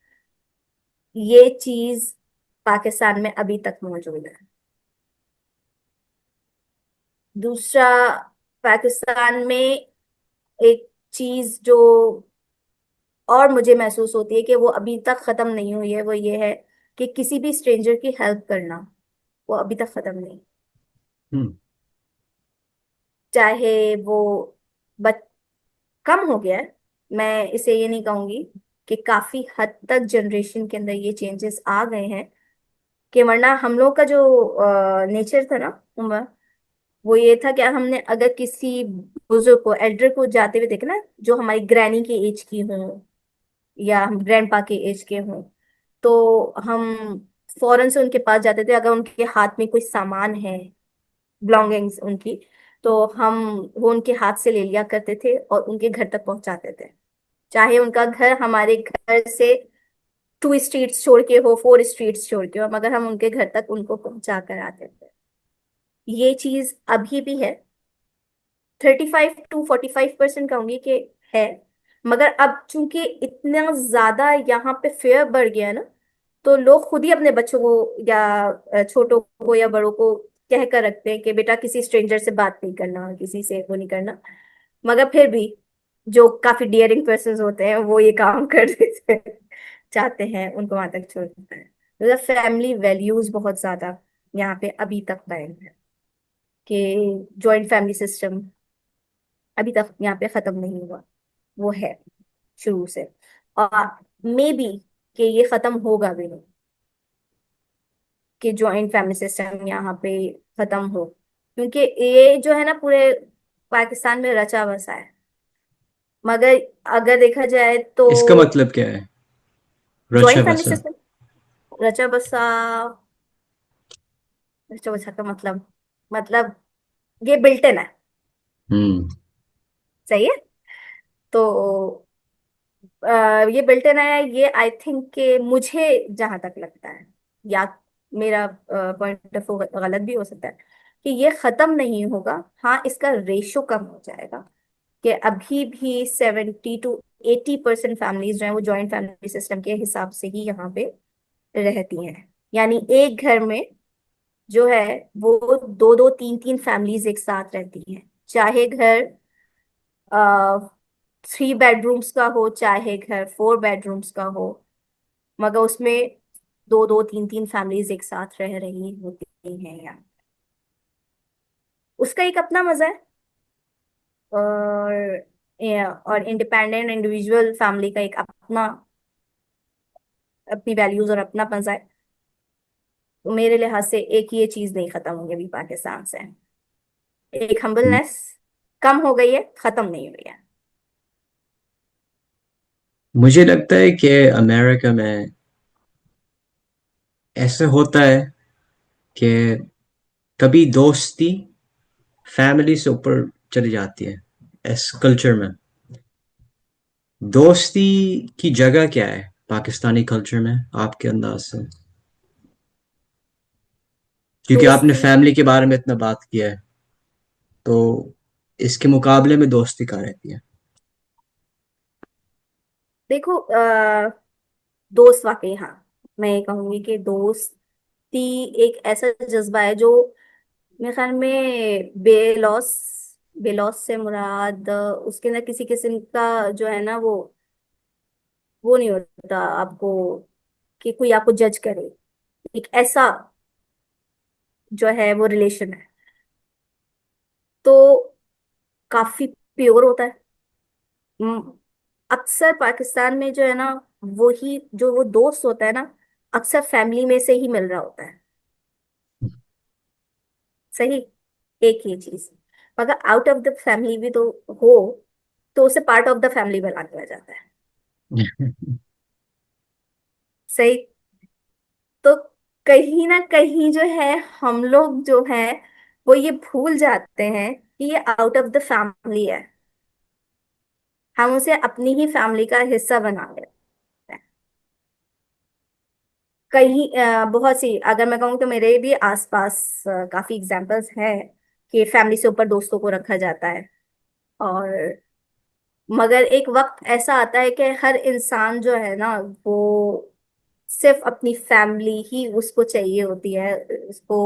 S2: ये चीज पाकिस्तान में अभी तक मौजूद है। दूसरा, पाकिस्तान में एक चीज जो और मुझे महसूस होती है कि वो अभी तक खत्म नहीं हुई है, वो ये है कि किसी भी स्ट्रेंजर की हेल्प करना, वो अभी तक खत्म नहीं।
S1: हम्म।
S2: चाहे वो बच कम हो गया है, मैं इसे ये नहीं कहूंगी, कि काफी हद तक जनरेशन के अंदर ये चेंजेस आ गए हैं। कि वरना हम लोग का जो नेचर था ना उमर, वो ये था कि हमने अगर किसी बुजुर्ग को, एल्डर को जाते हुए देखना, जो हमारी ग्रैनी के एज की हो या हम ग्रैंडपा के एज के हों, तो हम फौरन से उनके पास जाते थे, अगर उनके हाथ में कोई सामान है, बिलोंगिंग्स उनकी, तो हम वो उनके हाथ से ले लिया करते थे और उनके घर तक पहुंचाते थे। चाहे उनका घर हमारे घर से 2 स्ट्रीट्स छोड़ के हो, 4 स्ट्रीट्स छोड़ के हो, मगर हम उनके घर तक उनको पहुंचा कर आते थे। ये चीज अभी भी है। 35 to 45% कहूंगी कि है। मगर अब चूंकि इतना ज्यादा यहाँ पे फेयर बढ़ गया है ना, तो लोग खुद ही अपने बच्चों को या छोटों को या बड़ों को कह कर रखते हैं कि बेटा किसी स्ट्रेंजर से बात नहीं करना, किसी से वो नहीं करना। मगर फिर भी जो काफी डियरिंग पर्सन होते हैं वो ये काम कर देते हैं, चाहते हैं उनको वहां तक छोड़ देते हैं। मतलब फैमिली वैल्यूज बहुत ज्यादा यहाँ पे अभी तक कायम है, कि जॉइंट फैमिली सिस्टम अभी तक यहाँ पे खत्म नहीं हुआ, वो है शुरू से। और मे बी कि ये खत्म होगा भी नहीं, कि जॉइंट फैमिली सिस्टम यहाँ पे खत्म हो, क्योंकि ये जो है ना पूरे पाकिस्तान में रचा बसा है। मगर अगर देखा जाए तो
S1: इसका मतलब क्या है, रचा
S2: जॉइंट फैमिली
S1: बसा?
S2: सिस्टम, रचा बसा, रचा बसा का मतलब ये बिल्ट इन है।
S1: हम्म।
S2: सही है। तो ये बिल्ट इन है, ये आई थिंक कि मुझे जहां तक लगता है, या मेरा पॉइंट ऑफ व्यू गलत भी हो सकता है, कि ये खत्म नहीं होगा। हाँ, इसका रेशो कम हो जाएगा, कि अभी भी 70 to 80% फैमिलीज जो है वो जॉइंट फैमिली सिस्टम के हिसाब से ही यहाँ पे रहती हैं। यानी एक घर में जो है वो दो दो तीन तीन फैमिलीज एक साथ रहती हैं। चाहे घर 3 बेडरूम्स का हो, चाहे घर 4 बेडरूम्स का हो, मगर उसमें दो दो तीन तीन फैमिलीज एक साथ रह रही होती हैं यहाँ। उसका एक अपना मजा है। और और इंडिपेंडेंट इंडिविजुअल फैमिली का एक अपना, अपनी वैल्यूज और अपना मजा है। तो मेरे लिहाज से एक ये चीज नहीं खत्म होगी अभी पाकिस्तान से। एक हम्बलनेस कम हो गई है, खत्म नहीं हुई है।
S1: मुझे लगता है कि अमेरिका में ऐसा होता है कि कभी दोस्ती फैमिली से ऊपर चली जाती है। इस कल्चर में दोस्ती की जगह क्या है पाकिस्तानी कल्चर में, आपके अंदाज से? क्योंकि आपने
S2: दोस्ती,
S1: फैमिली के बारे में इतना बात किया है, तो इसके मुकाबले में दोस्ती कहाँ रहती है?
S2: देखो दोस्त वाकई, हाँ, मैं ये कहूंगी कि दोस्ती एक ऐसा जज्बा है जो मेरे ख्याल में बेलॉस, बेलॉस से मुराद उसके अंदर किसी किस्म का जो है ना वो नहीं होता आपको, कि कोई आपको जज करे। एक ऐसा जो है वो रिलेशन है, तो काफी प्योर होता है। हम्म, अक्सर पाकिस्तान में जो है ना, वही जो वो दोस्त होता है ना, अक्सर फैमिली में से ही मिल रहा होता है। सही। एक ही चीज, मगर आउट ऑफ द फैमिली भी तो हो, तो उसे पार्ट ऑफ द फैमिली बना दिया जाता है। सही। तो कहीं ना कहीं जो है हम लोग जो है वो ये भूल जाते हैं कि ये आउट ऑफ द फैमिली है। हम उसे अपनी ही फैमिली का हिस्सा बना लेते हैं। कहीं बहुत सी, अगर मैं कहूँ तो मेरे भी आसपास काफी एग्जांपल्स हैं कि फैमिली से ऊपर दोस्तों को रखा जाता है। और मगर एक वक्त ऐसा आता है कि हर इंसान जो है ना वो सिर्फ अपनी फैमिली ही उसको चाहिए होती है। उसको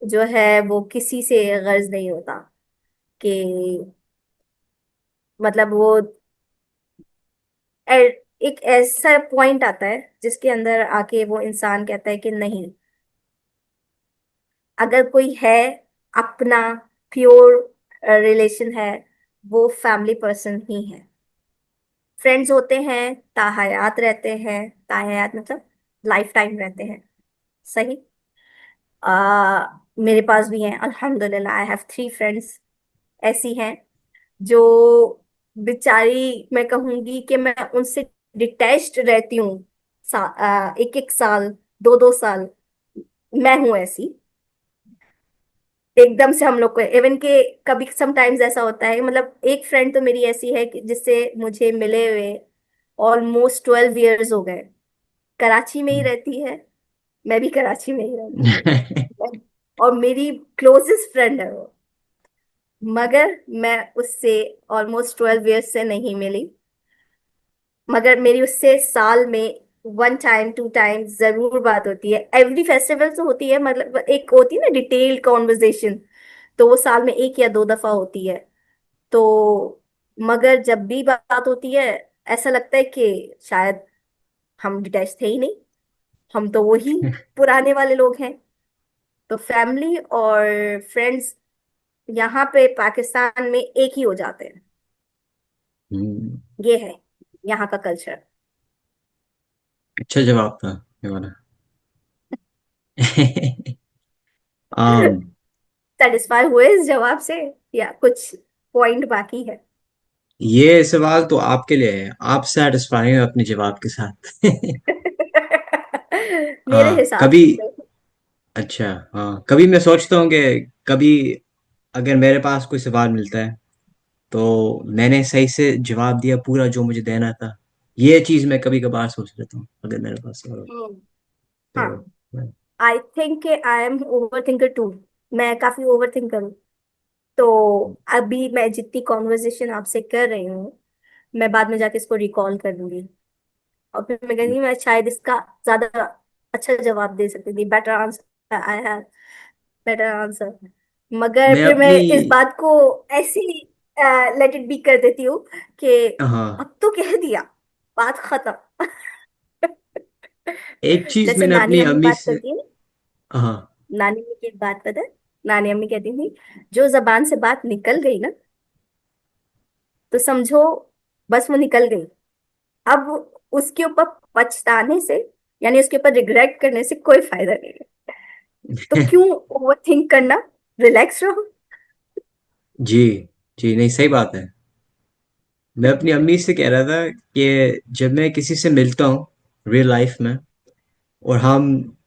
S2: जो है वो किसी से गर्ज नहीं होता, कि मतलब वो एक ऐसा पॉइंट आता है जिसके अंदर आके वो इंसान कहता है कि नहीं, अगर कोई है अपना प्योर रिलेशन है, वो फैमिली पर्सन ही है। फ्रेंड्स होते हैं, ताहयात रहते हैं, ताहयात मतलब लाइफ टाइम रहते हैं। सही। मेरे पास भी हैं अल्हम्दुलिल्लाह, आई हैव 3 फ्रेंड्स ऐसी हैं जो बेचारी, मैं कहूंगी कि मैं उनसे डिटैच्ड रहती हूँ एक एक साल, दो दो साल। मैं हूं ऐसी, एकदम से हम लोग को इवन के कभी समटाइम्स ऐसा होता है, मतलब एक फ्रेंड तो मेरी ऐसी है कि जिससे मुझे मिले हुए ऑलमोस्ट 12 इयर्स हो गए। कराची में ही रहती है, मैं भी कराची में ही रहती हूँ, और मेरी क्लोजेस्ट फ्रेंड है वो। मगर मैं उससे ऑलमोस्ट 12 इयर्स से नहीं मिली। मगर मेरी उससे साल में 1 टाइम 2 टाइम जरूर बात होती है। एवरी फेस्टिवल तो होती है, मतलब एक होती है ना डिटेल्ड कॉन्वर्जेशन, तो वो साल में एक या दो दफा होती है। तो मगर जब भी बात होती है, ऐसा लगता है कि शायद हम डिटैच थे ही नहीं, हम तो वही पुराने वाले लोग हैं। तो फैमिली और फ्रेंड्स यहाँ पे पाकिस्तान में एक ही हो जाते हैं।
S1: हम्म,
S2: ये है यहाँ का कल्चर।
S1: अच्छा जवाब था ये वाला। um,
S2: सेटिस्फाई हुए इस जवाब से या कुछ पॉइंट बाकी है?
S1: ये सवाल तो आपके लिए है, आप सेटिस्फाई हो अपने जवाब के साथ।
S2: मेरे हिसाब
S1: कभी,
S2: से।
S1: अच्छा हाँ, कभी मैं सोचता हूँ कि कभी अगर मेरे पास कोई सवाल मिलता है तो मैंने सही से जवाब दिया पूरा जो मुझे देना था, ये चीज मैं कभी कभार सोच लेता हूँ अगर मेरे पास सवाल हो।
S2: हम्म,
S1: तो
S2: हाँ। I think I am over thinker too. मैं काफी ओवर थिंकर हूँ। तो अभी मैं जितनी कॉन्वर्जेशन आपसे कर रही हूँ, मैं बाद में जाके इसको रिकॉल करूंगी, और फिर मैं कहूंगी मैं शायद इसका ज्यादा अच्छा जवाब दे सकती थी, better answer, I have better answer. मगर
S1: मैं
S2: फिर मैं
S1: अपनी,
S2: इस बात को ऐसे ही लेट इट बी कर देती हूँ कि
S1: हाँ,
S2: अब तो कह दिया, बात खत्म।
S1: एक चीज
S2: जैसे
S1: मैंने
S2: नानी
S1: अपनी
S2: अम्मी
S1: अम्मी
S2: बात
S1: से,
S2: करती है ना,
S1: हाँ,
S2: नानी अम्मी की एक बात पता है, नानी अम्मी कहती थी जो जबान से बात निकल गई ना, तो समझो बस वो निकल गई। अब उसके ऊपर पछताने से, यानी उसके ऊपर रिग्रेट करने से कोई फायदा नहीं है। तो क्यों ओवर थिंक करना, रिलैक्स रहो।
S1: जी, जी नहीं सही बात है। मैं अपनी अम्मी से कह रहा था कि जब मैं किसी से मिलता हूँ रियल लाइफ में, और हम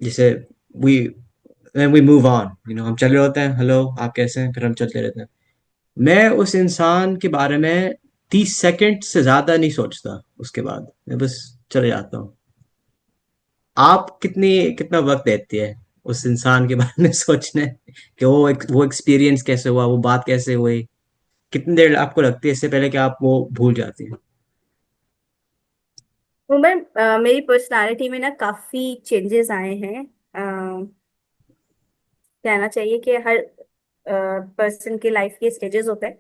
S1: जैसे वी वी मूव ऑन, हम चल रहे होते हैं, हेलो आप कैसे हैं, फिर हम चलते रहते हैं, मैं उस इंसान के बारे में 30 सेकंड से ज्यादा नहीं सोचता, उसके बाद मैं बस चले जाता हूँ। आप कितना वक्त देती है उस इंसान के बारे में सोचने, कि वो एक्सपीरियंस कैसे हुआ, वो बात कैसे हुई, कितनी देर आपको लगती है इससे पहले कि आप वो भूल जाती हैं?
S2: उमर, मेरी पर्सनालिटी में ना काफी चेंजेस आए हैं। कहना चाहिए कि हर पर्सन के लाइफ के स्टेजेस होते हैं।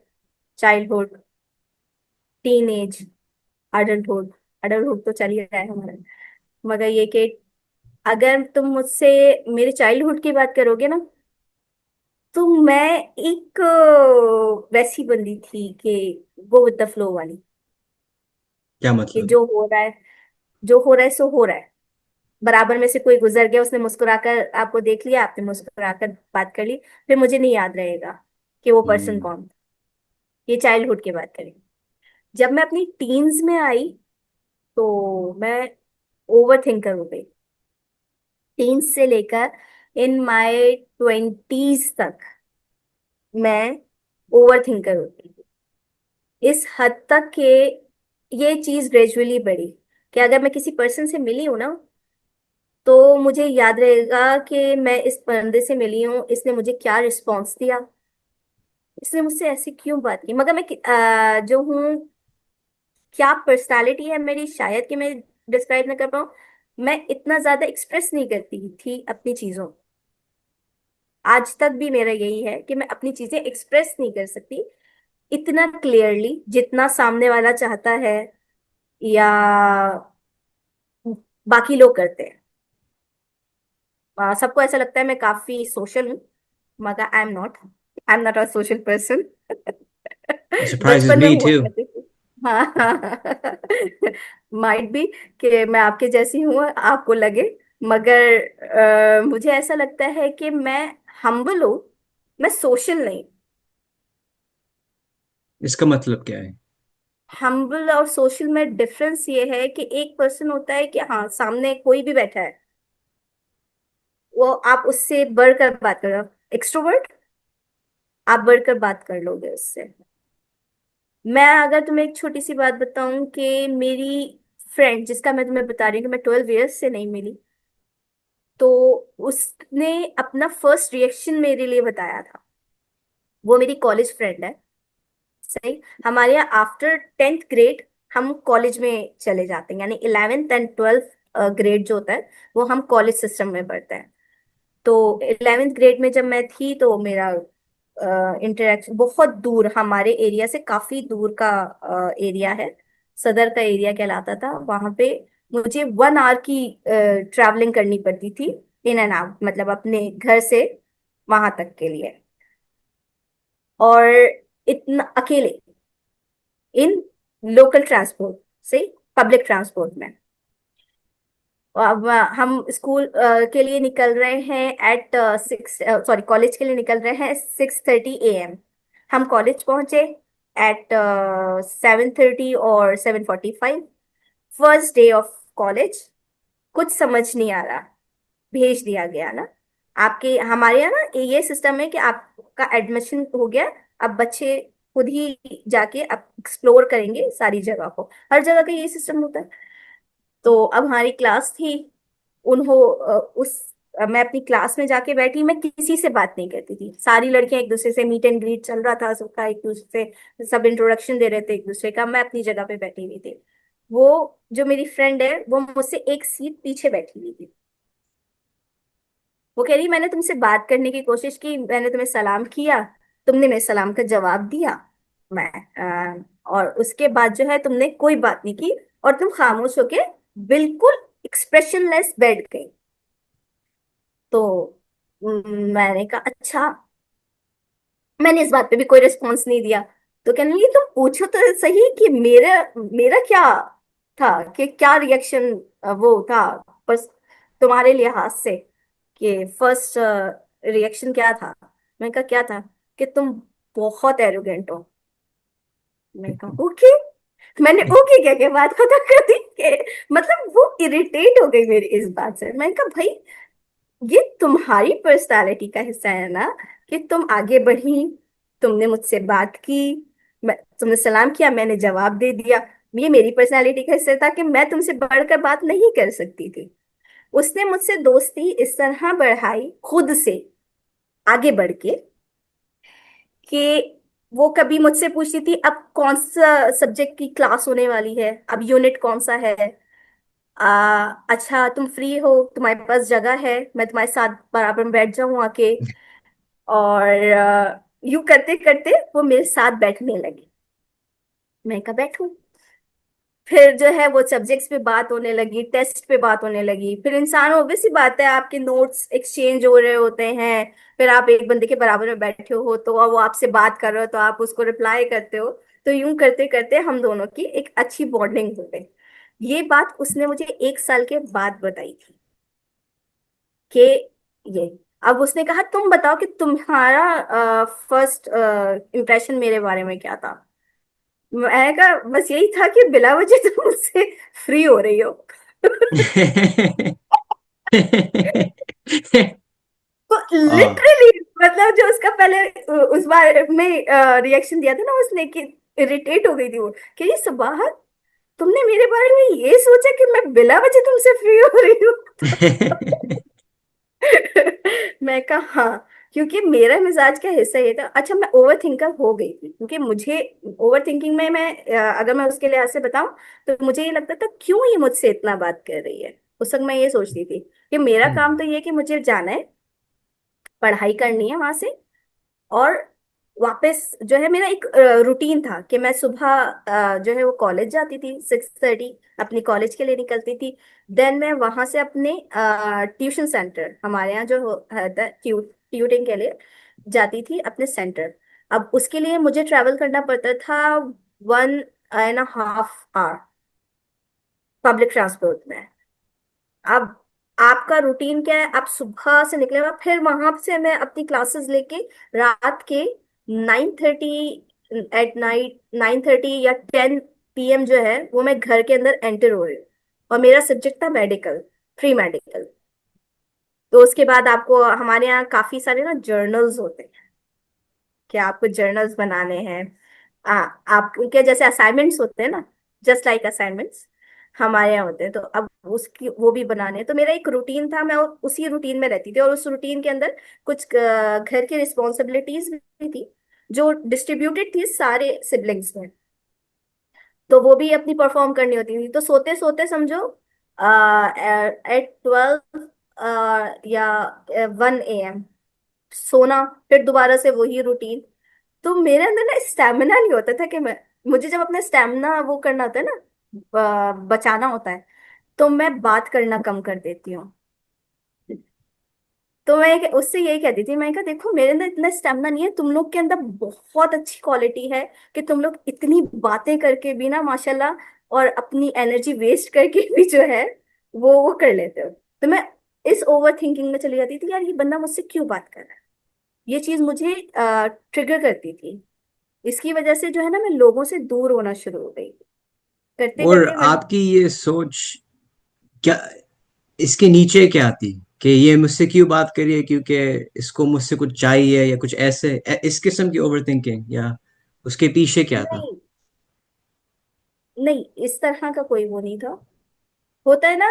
S2: Childhood, teen age, adulthood. Adulthood तो चल ही रहा है हमारा। मगर ये कि अगर तुम मुझसे मेरे चाइल्डहुड की बात करोगे ना, तो मैं एक वैसी बंदी थी कि गो विद द फ्लो वाली,
S1: क्या
S2: कि
S1: मतलब?
S2: जो हो रहा है, जो हो रहा है सो हो रहा है। बराबर में से कोई गुजर गया, उसने मुस्कुराकर आपको देख लिया, आपने मुस्कुराकर बात कर ली, फिर मुझे नहीं याद रहेगा कि वो पर्सन
S1: हम्म,
S2: कौन था। ये चाइल्डहुड की बात करें। जब मैं अपनी टीन्स में आई, तो मैं ओवर थिंकर हो गई। टीन्स से लेकर इन माय ट्वेंटीज तक मैं ओवर थिंकर हो गई, इस हद तक कि ये चीज ग्रेजुअली बढ़ी, कि अगर मैं किसी पर्सन से मिली हूं ना, तो मुझे याद रहेगा कि मैं इस बंदे से मिली हूँ, इसने मुझे क्या रिस्पॉन्स दिया, इसने मुझसे ऐसे क्यों बात की। मगर मैं जो हूँ, क्या पर्सनालिटी है मेरी, शायद कि मैं डिस्क्राइब ना कर पाऊँ। मैं इतना ज्यादा एक्सप्रेस नहीं करती थी अपनी चीजों। आज तक भी मेरा यही है कि मैं अपनी चीजें एक्सप्रेस नहीं कर सकती इतना क्लियरली जितना सामने वाला चाहता है, या बाकी लोग करते हैं। सबको ऐसा लगता है मैं काफी सोशल हूँ, मगर I am not a social person.
S1: it surprises
S2: बचपन में
S1: me
S2: हुआ
S1: too.
S2: करती थी। हाँ, माइट बी कि मैं आपके जैसी हूँ, आपको लगे। मगर मुझे ऐसा लगता है कि मैं हम्बल हूँ, मैं सोशल नहीं।
S1: इसका मतलब क्या है?
S2: हम्बल और सोशल में डिफरेंस ये है कि एक पर्सन होता है कि हाँ सामने कोई भी बैठा है, वो आप उससे बढ़कर बात कर रहे हो, एक्सट्रोवर्ट, आप बढ़कर बात कर लोगे उससे। मैं अगर तुम्हें एक छोटी सी बात बताऊं कि मेरी फ्रेंड जिसका मैं तुम्हें बता रही हूँ कि मैं 12 ईयर्स से नहीं मिली, तो उसने अपना फर्स्ट रिएक्शन मेरे लिए बताया था। वो मेरी कॉलेज फ्रेंड है। सही, हमारे यहाँ आफ्टर 10th ग्रेड हम कॉलेज में चले जाते हैं, यानी 11th एंड 12th ग्रेड जो होता है वो हम कॉलेज सिस्टम में पढ़ते हैं। तो 11th ग्रेड में जब मैं थी तो मेरा इंटरेक्शन बहुत दूर, हमारे एरिया से काफी दूर का एरिया है, सदर का एरिया कहलाता था वहां पे। मुझे 1 आवर की ट्रैवलिंग करनी पड़ती थी, इन एंड आउट, मतलब अपने घर से वहां तक के लिए। और इतना अकेले, इन लोकल ट्रांसपोर्ट से, पब्लिक ट्रांसपोर्ट में। अब हम स्कूल के लिए निकल रहे हैं एट 6, सॉरी कॉलेज के लिए निकल रहे हैं 6:30 AM। हम कॉलेज पहुंचे एट 7:30 और 7:45। फर्स्ट डे ऑफ कॉलेज, कुछ समझ नहीं आ रहा, भेज दिया गया ना। आपके हमारे यहाँ ना ये सिस्टम है कि आपका एडमिशन हो गया, अब बच्चे खुद ही जाके अब एक्सप्लोर करेंगे सारी जगह को, हर जगह का ये सिस्टम होता है। तो अब हमारी क्लास थी, मैं अपनी क्लास में जाके बैठी, मैं किसी से बात नहीं करती थी, सारी लड़कियां एक दूसरे से मीट एंड ग्रीट चल रहा था सबका, एक दूसरे से सब इंट्रोडक्शन दे रहे थे एक दूसरे का, मैं अपनी जगह पे बैठी हुई थी। वो जो मेरी फ्रेंड है वो मुझसे एक सीट पीछे बैठी हुई थी। वो कह रही मैंने तुमसे बात करने की कोशिश की, मैंने तुम्हें सलाम किया, तुमने मेरे सलाम का जवाब दिया, मैं और उसके बाद जो है तुमने कोई बात नहीं की, और तुम खामोश होके बिल्कुल एक्सप्रेशनलेस बैठ गई। तो मैंने कहा अच्छा, मैंने इस बात पे भी कोई रिस्पॉन्स नहीं दिया। तो कहने लगी तुम पूछो तो सही कि मेरा मेरा क्या था, कि क्या रिएक्शन वो था, बस तुम्हारे लिहाज से, कि फर्स्ट रिएक्शन क्या था। मैंने कहा क्या था, कि तुम बहुत एरोगेंट हो। मैंने कहा ओके। मैंने ओके क्या क्या बात खत्म कर दी कि मतलब वो इरिटेट हो गई मेरी इस बात से। मैंने कहा भाई, ये तुम्हारी पर्सनालिटी का हिस्सा है ना, कि तुम आगे बढ़ी, तुमने मुझसे बात की, तुमने सलाम किया, मैंने जवाब दे दिया। ये मेरी पर्सनालिटी का हिस्सा था कि मैं तुमसे बढ़कर बात नहीं कर सकती थी। उसने मुझसे दोस्ती इस तरह बढ़ाई खुद से, आगे बढ़ के, कि वो कभी मुझसे पूछती थी अब कौन सा सब्जेक्ट की क्लास होने वाली है, अब यूनिट कौन सा है, अच्छा तुम फ्री हो, तुम्हारे पास जगह है, मैं तुम्हारे साथ बराबर में बैठ जाऊं आके। और यूं करते करते वो मेरे साथ बैठने लगी। मैं कहा बैठूं। फिर जो है वो सब्जेक्ट्स पे बात होने लगी, टेस्ट पे बात होने लगी, फिर इंसान ऑब्वियस सी बात है, आपके नोट्स एक्सचेंज हो रहे होते हैं, फिर आप एक बंदे के बराबर में बैठे हो तो वो आपसे बात कर रहे हो तो आप उसको रिप्लाई करते हो। तो यूं करते करते हम दोनों की एक अच्छी बॉन्डिंग हो गई। ये बात उसने मुझे 1 साल के बाद बताई थी कि ये, अब उसने कहा तुम बताओ कि तुम्हारा फर्स्ट इम्प्रेशन मेरे बारे में क्या था। मैंने कहा बस यही था कि बिला वजह तुम मुझसे फ्री हो रही हो। तो
S1: हाँ।
S2: लिटरली मतलब जो उसका पहले उस बार में रिएक्शन दिया था ना उसने, कि इरिटेट हो गई थी वो, कि ये सुबह तुमने मेरे बारे में ये सोचा कि मैं बिला वजह तुमसे फ्री हो रही हूँ। मैं कहा हाँ, क्योंकि मेरा मिजाज का हिस्सा ये था। अच्छा, मैं ओवर थिंकर हो गई थी, क्योंकि मुझे ओवर थिंकिंग में मैं अगर मैं उसके लिहाज से बताऊं तो मुझे ये लगता था क्यों ये मुझसे इतना बात कर रही है। उस वक्त मैं ये सोचती थी कि मेरा काम तो ये है कि मुझे जाना है, पढ़ाई करनी है वहां से, और वापस जो है मेरा एक रूटीन था कि मैं सुबह जो है वो कॉलेज जाती थी 6:30, अपनी कॉलेज के लिए निकलती थी। देन मैं वहां से अपने ट्यूशन सेंटर, हमारे यहाँ जो है ट्यूटिंग के लिए जाती थी अपने सेंटर। अब उसके लिए मुझे ट्रैवल करना पड़ता था 1.5 आवर पब्लिक ट्रांसपोर्ट में। अब आपका रूटीन क्या है, आप सुबह से निकले हुए, फिर वहां से मैं अपनी क्लासेस लेके रात के 9:30, एट नाइट 9:30 या 10 PM जो है वो मैं घर के अंदर एंटर हो रही हूँ। और मेरा सब्जेक्ट था मेडिकल, प्री मेडिकल। तो उसके बाद आपको हमारे यहाँ काफी सारे ना जर्नल्स होते हैं कि आपको जर्नल्स बनाने हैं। आप उनके जैसे असाइनमेंट्स होते हैं ना, जस्ट लाइक असाइनमेंट्स हमारे यहाँ होते हैं। तो अब उसकी वो भी बनाने हैं। तो मेरा एक रूटीन था, मैं उसी रूटीन में रहती थी, और उस रूटीन के अंदर कुछ घर की रिस्पॉन्सिबिलिटीज भी थी जो डिस्ट्रीब्यूटेड थी सारे सिबलिंग्स में। तो वो भी अपनी परफॉर्म करनी होती थी। तो सोते सोते समझो एट 12 या 1 AM सोना, फिर दोबारा से वही रूटीन। तो मेरे अंदर ना स्टेमिना नहीं होता था कि मैं, मुझे जब अपना स्टेमिना वो करना होता है ना, बचाना होता है, तो मैं बात करना कम कर देती हूँ। तो मैं उससे यही कहती थी, मैं कहा देखो मेरे अंदर इतना स्टेमिना नहीं है, तुम लोग के अंदर बहुत अच्छी क्वालिटी है कि तुम लोग इतनी बातें करके भी ना माशाल्लाह, और अपनी एनर्जी वेस्ट करके भी जो है वो कर लेते हो। तो मैं इस ओवर थिंकिंग में चली जाती थी, यार ये बंदा मुझसे क्यों बात कर रहा है। ये चीज मुझे ट्रिगर करती थी। इसकी वजह से जो है ना मैं लोगों से दूर होना शुरू हो गई, करते
S1: और
S2: करते मैंने।
S1: आपकी ये सोच क्या, इसके नीचे क्या थी कि ये मुझसे क्यों बात करी है, क्योंकि इसको मुझसे कुछ चाहिए या कुछ ऐसे इस किस्म की ओवर थिंकिंग, या उसके पीछे क्या था?
S2: नहीं, नहीं, इस तरह का कोई वो नहीं था। होता है ना,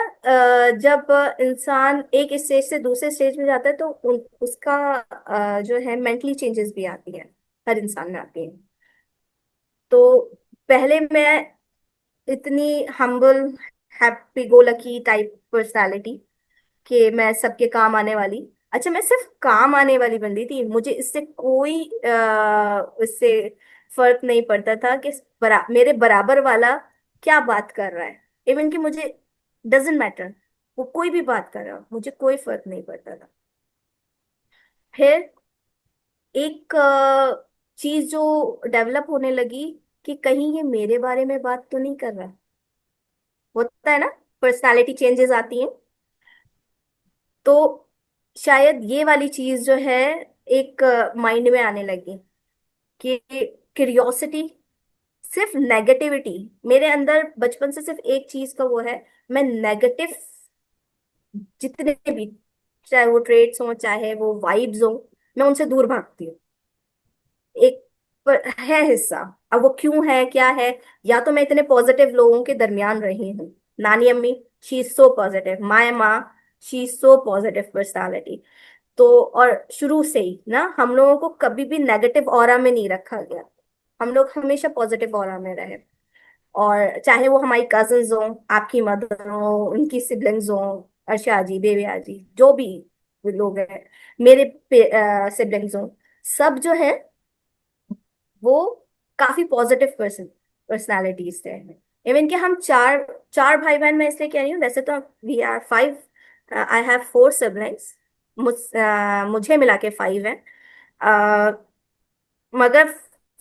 S2: जब इंसान एक स्टेज से दूसरे स्टेज में जाता है तो उसका जो है मेंटली चेंजेस भी आती है, हर इंसान में आती है। तो पहले मैं इतनी humble, happy go lucky type personality कि मैं सबके काम आने वाली। अच्छा, मैं सिर्फ काम आने वाली बंदी थी, मुझे इससे कोई इससे फर्क नहीं पड़ता था कि मेरे बराबर वाला क्या बात कर रहा है। इवन कि मुझे डजेंट मैटर, वो कोई भी बात कर रहा हो, मुझे कोई फर्क नहीं पड़ता था। फिर एक चीज जो डेवलप होने लगी कि कहीं ये मेरे बारे में बात तो नहीं कर रहा। होता है ना, पर्सनालिटी चेंजेस आती हैं। तो शायद ये वाली चीज जो है एक माइंड में आने लगी कि क्यूरियोसिटी, सिर्फ नेगेटिविटी मेरे अंदर बचपन से सिर्फ एक चीज का वो है, मैं नेगेटिव जितने भी, चाहे वो ट्रेड्स हो चाहे वो वाइब्स हो, मैं उनसे दूर भागती हूँ। एक पर है हिस्सा। अब वो क्यों है क्या है, या तो मैं इतने पॉजिटिव लोगों के दरमियान रही हूँ। नानी अम्मी, she is so positive, my माँ, she is so positive personality. तो और शुरू से ही ना हम लोगों को कभी भी नेगेटिव ऑरा में नहीं रखा गया, हम लोग हमेशा पॉजिटिव ऑरा में रहे। और चाहे वो हमारी कजिन्स हो, आपकी मदर हो, उनकी सिबलिंग्स हो, अर्षा जी, बेबिया जी, जो भी लोग हैं, मेरे सिबलिंग्स हो, सब जो है वो काफी पॉजिटिव पर्सनालिटीज थे। इवन कि हम चार चार भाई बहन, मैं इसलिए कह रही हूँ, वैसे तो we are 5, I have 4 siblings, मुझे मिला के 5 है। अ, मगर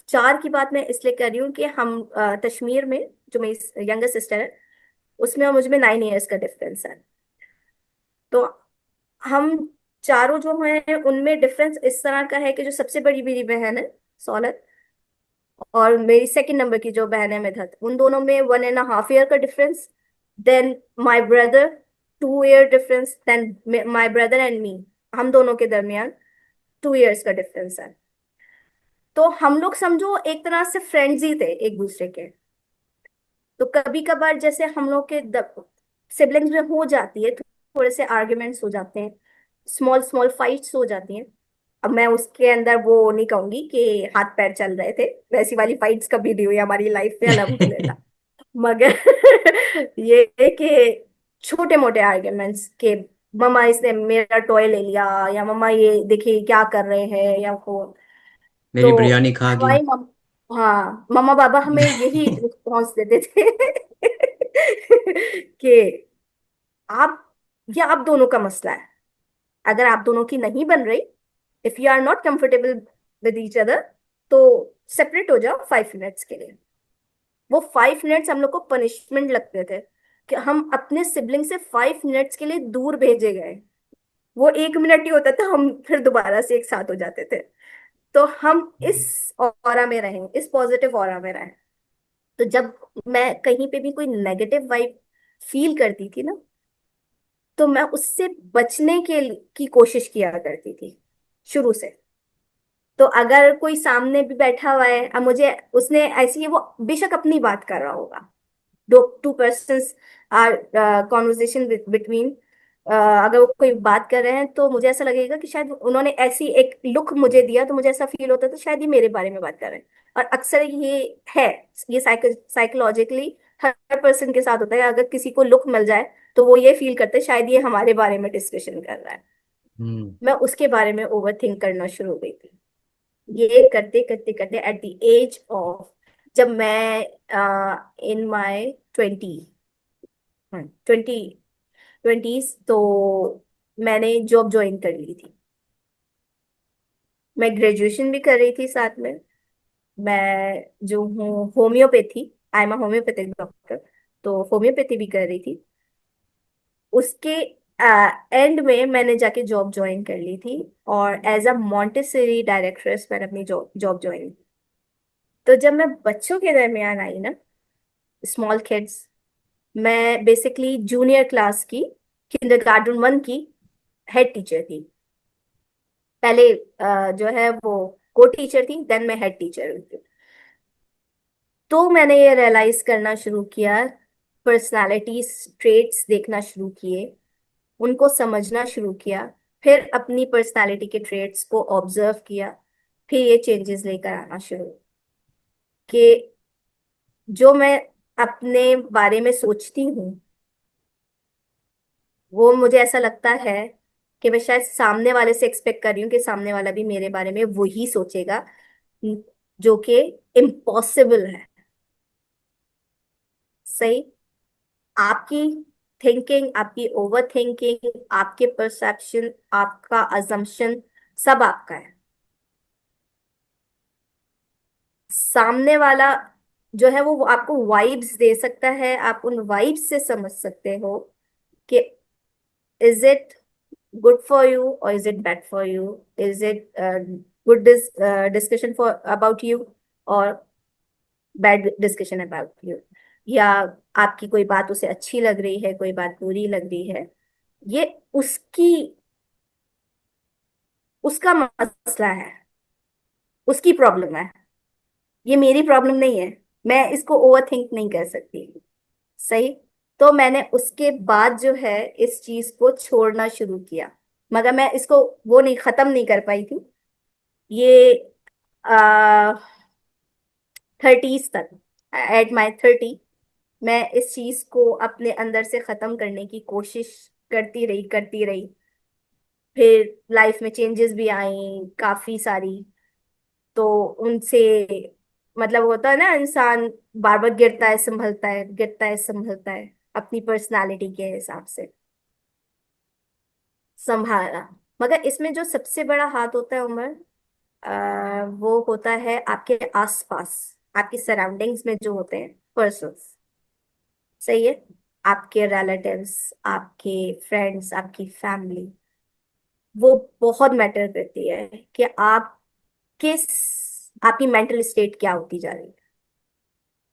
S2: चार की बात मैं इसलिए कर रही हूँ कि हम कश्मीर में, जो मेरी यंगर सिस्टर है, उसमें और मुझ में 9 इयर्स का डिफरेंस है। तो हम चारों जो हैं उनमें डिफरेंस इस तरह का है कि जो सबसे बड़ी मेरी बहन है सौलत, और मेरी सेकंड नंबर की जो बहन है मिधत, उन दोनों में 1.5 ईयर का difference. Then my brother, 2 year difference. Then my brother and me, हम दोनों के दरमियान 2 इयर्स का डिफरेंस है। तो हम लोग समझो एक तरह से फ्रेंड्स ही थे एक दूसरे के। तो कभी कभार जैसे हम लोग के सिबलिंग्स में हो जाती है, थोड़े से आर्ग्यूमेंट्स हो जाते हैं, स्मॉल स्मॉल फाइट्स हो जाती हैं। अब मैं उसके अंदर वो नहीं कहूंगी कि हाथ पैर चल रहे थे, वैसी वाली फाइट्स कभी नहीं हुई हमारी लाइफ में अल्हम्दुलिल्लाह। मगर ये है कि छोटे मोटे आर्ग्यूमेंट्स के, मम्मा इसने मेरा टॉय ले लिया, या मम्मा ये देखिए क्या कर रहे हैं, या वो।
S1: मेरी
S2: तो
S1: बिरयानी खा गई।
S2: हमारी हाँ, मम्मा पापा हमें यही रिस्पॉन्स देते थे कि आप, ये आप दोनों का मसला है, अगर आप दोनों की नहीं बन रही, if you are not comfortable with each other, तो सेपरेट हो जाओ 5 मिनट्स के लिए। वो 5 मिनट्स हम लोग को पनिशमेंट लगते थे कि हम अपने सिबलिंग से 5 मिनट्स के लिए दूर भेजे गए। वो 1 मिनट ही होता था, हम फिर दोबारा से एक साथ हो जाते थे। तो हम इस ऑरा में रहें, इस पॉजिटिव ऑरा में रहें। तो जब मैं कहीं पे भी कोई नेगेटिव वाइब फील करती थी ना, तो मैं उससे बचने की कोशिश किया करती थी शुरू से। तो अगर कोई सामने भी बैठा हुआ है, अब मुझे उसने ऐसी, वो बेशक अपनी बात कर रहा होगा, दो to persons our conversation between, अगर वो कोई बात कर रहे हैं, तो मुझे ऐसा लगेगा कि शायद उन्होंने ऐसी एक लुक मुझे दिया, तो मुझे ऐसा फील होता था शायद ये मेरे बारे में बात कर रहे हैं। और अक्सर ये है, ये साइकोलॉजिकली हर पर्सन के साथ होता है, अगर किसी को लुक मिल जाए तो वो ये फील करते हैं शायद ये हमारे बारे में डिस्कशन कर रहा है।
S1: हम्म।
S2: मैं उसके बारे में ओवर थिंक करना शुरू हो गई थी। ये करते करते करते एट द एज ऑफ, जब मैं इन माय 20 ट्वेंटीज, तो मैंने जॉब ज्वाइन कर ली थी। मैं ग्रेजुएशन भी कर रही थी साथ में। मैं जो हूँ homeopathy, I am a homeopathic doctor, तो होम्योपैथी भी कर रही थी। उसके एंड में मैंने जाके जॉब ज्वाइन कर ली थी, और एज अ मॉन्टेसरी डायरेक्ट्रेस मैंने अपनी जॉब जॉब ज्वाइन। तो जब मैं बच्चों के दरमियान आई ना, स्मॉल किड्स, मैं बेसिकली जूनियर क्लास की, किंडरगार्टन 1 की हेड टीचर थी। पहले जो है वो को टीचर थी, देन मैं हेड टीचर हुई थी। तो मैंने ये रियलाइज करना शुरू किया, पर्सनालिटी ट्रेट्स देखना शुरू किए, उनको समझना शुरू किया, फिर अपनी पर्सनालिटी के ट्रेट्स को ऑब्जर्व किया, फिर ये चेंजेस लेकर आना शुरू कि जो मैं अपने बारे में सोचती हूँ, वो मुझे ऐसा लगता है कि मैं शायद सामने वाले से एक्सपेक्ट कर रही हूँ कि सामने वाला भी मेरे बारे में वही सोचेगा, जो कि इम्पॉसिबल है। सही। आपकी थिंकिंग, आपकी ओवर थिंकिंग, आपके परसेप्शन, आपका अजम्पशन, सब आपका है। सामने वाला जो है वो आपको वाइब्स दे सकता है, आप उन वाइब्स से समझ सकते हो कि is it good for you or is it bad for you, is it good discussion for about you or bad discussion about you, या आपकी कोई बात उसे अच्छी लग रही है, कोई बात बुरी लग रही है, ये उसकी उसका मसला है, उसकी प्रॉब्लम है, ये मेरी प्रॉब्लम नहीं है। मैं इसको ओवर थिंक नहीं कर सकती। सही। तो मैंने उसके बाद जो है इस चीज को छोड़ना शुरू किया, मगर मैं इसको वो नहीं, खत्म नहीं कर पाई थी। ये 30s तक, एट माई 30, मैं इस चीज को अपने अंदर से खत्म करने की कोशिश करती रही। फिर लाइफ में चेंजेस भी आई काफी सारी, तो उनसे मतलब होता है ना, इंसान बार बार गिरता है संभलता है, गिरता है संभलता है, अपनी पर्सनालिटी के हिसाब से संभालना। मगर इसमें जो सबसे बड़ा हाथ होता है उमर, वो होता है आपके आसपास, आपकी सराउंडिंग्स में जो होते हैं पर्सन्स। सही है। आपके रिलेटिव्स, आपके फ्रेंड्स, आपकी फैमिली, वो बहुत मैटर करती है कि आप किस, आपकी मेंटल स्टेट क्या होती जा रही है।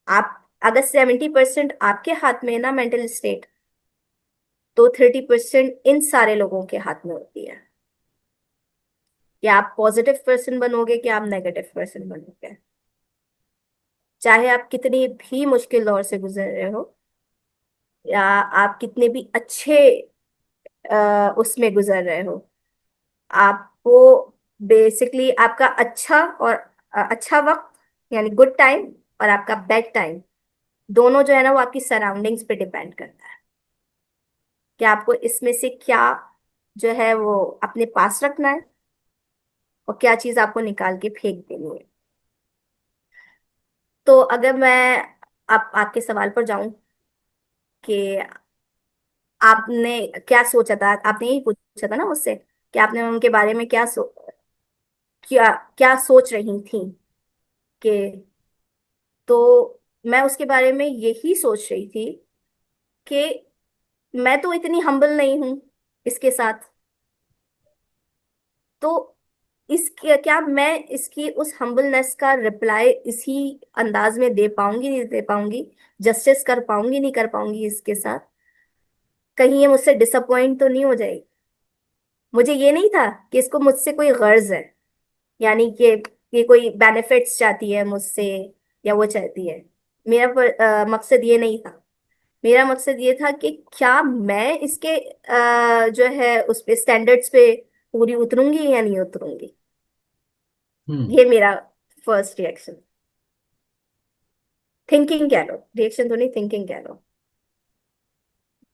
S2: आप अगर 70% आपके हाथ में है ना मेंटल स्टेट, तो 30% इन सारे लोगों के हाथ में होती है कि आप पॉजिटिव पर्सन बनोगे कि आप नेगेटिव पर्सन बनोगे। चाहे आप कितनी भी मुश्किल दौर से गुजर रहे हो, या आप कितने भी अच्छे उसमें गुजर रहे हो, आपको बेसिकली आपका अच्छा और अच्छा वक्त, यानी गुड टाइम, और आपका बैड टाइम, दोनों जो है ना वो आपकी सराउंडिंग्स पे डिपेंड करता है कि आपको इसमें से क्या जो है वो अपने पास रखना है, और क्या चीज आपको निकाल के फेंक देनी है। तो अगर मैं आपके सवाल पर जाऊं कि आपने क्या सोचा था, आपने यही पूछा था ना मुझसे कि आपने उनके बारे में क्या क्या सोच रही थी कि, तो मैं उसके बारे में यही सोच रही थी कि मैं तो इतनी हम्बल नहीं हूं इसके साथ, तो इसके क्या मैं इसकी उस हम्बलनेस का रिप्लाई इसी अंदाज में दे पाऊंगी नहीं दे पाऊंगी, जस्टिस कर पाऊंगी नहीं कर पाऊंगी इसके साथ। कहीं ये मुझसे डिसअपॉइंट तो नहीं हो जाएगी। मुझे ये नहीं था कि इसको मुझसे कोई गर्ज है, यानी कि ये कोई बेनिफिट्स चाहती है मुझसे या वो चाहती है। मेरा मकसद ये नहीं था। मेरा मकसद ये था कि क्या मैं इसके जो है उस पे स्टैंडर्ड्स पे पूरी उतरूंगी या नहीं उतरूंगी।
S1: हम्म।
S2: ये मेरा फर्स्ट रिएक्शन, थिंकिंग कह लो, रिएक्शन तो नहीं, थिंकिंग कह लो।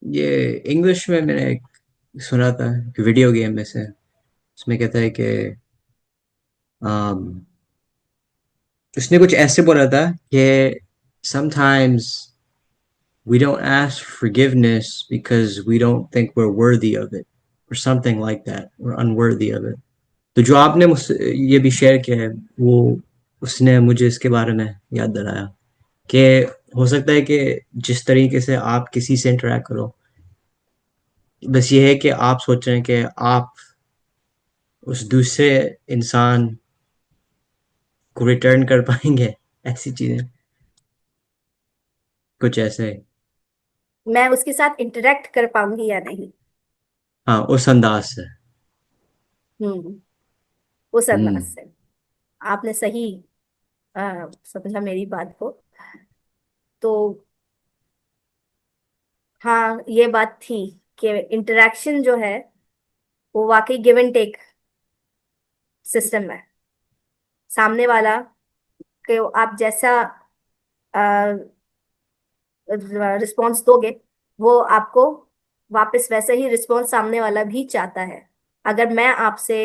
S1: ये इंग्लिश में मैंने एक सुना था, वीडियो गेम में से। उसमें कहता है कि um, उसने कुछ ऐसे बोला था कि sometimes we don't ask forgiveness because we don't think we're worthy of it, or something like that. We're unworthy of it. तो जो आपने मुझसे ये भी शेयर किया है, वो उसने मुझे इसके बारे में याद दिलाया कि हो सकता है कि जिस तरीके से आप किसी से इंटरेक्ट करो, बस ये है कि आप सोच रहे हैं कि आप उस दूसरे इंसान को रिटर्न कर पाएंगे, ऐसी चीजें, कुछ ऐसे।
S2: मैं उसके साथ इंटरेक्ट कर पाऊंगी या नहीं।
S1: हाँ, उस अंदाज से।
S2: हम्म। उस अंदाज
S1: हम्म।
S2: से आपने सही समझा मेरी बात को। तो हाँ, ये बात थी कि इंटरेक्शन जो है वो वाकई गिव एंड टेक सिस्टम है। सामने वाला के आप जैसा रिस्पॉन्स दोगे, वो आपको वापस वैसे ही रिस्पॉन्स सामने वाला भी चाहता है। अगर मैं आपसे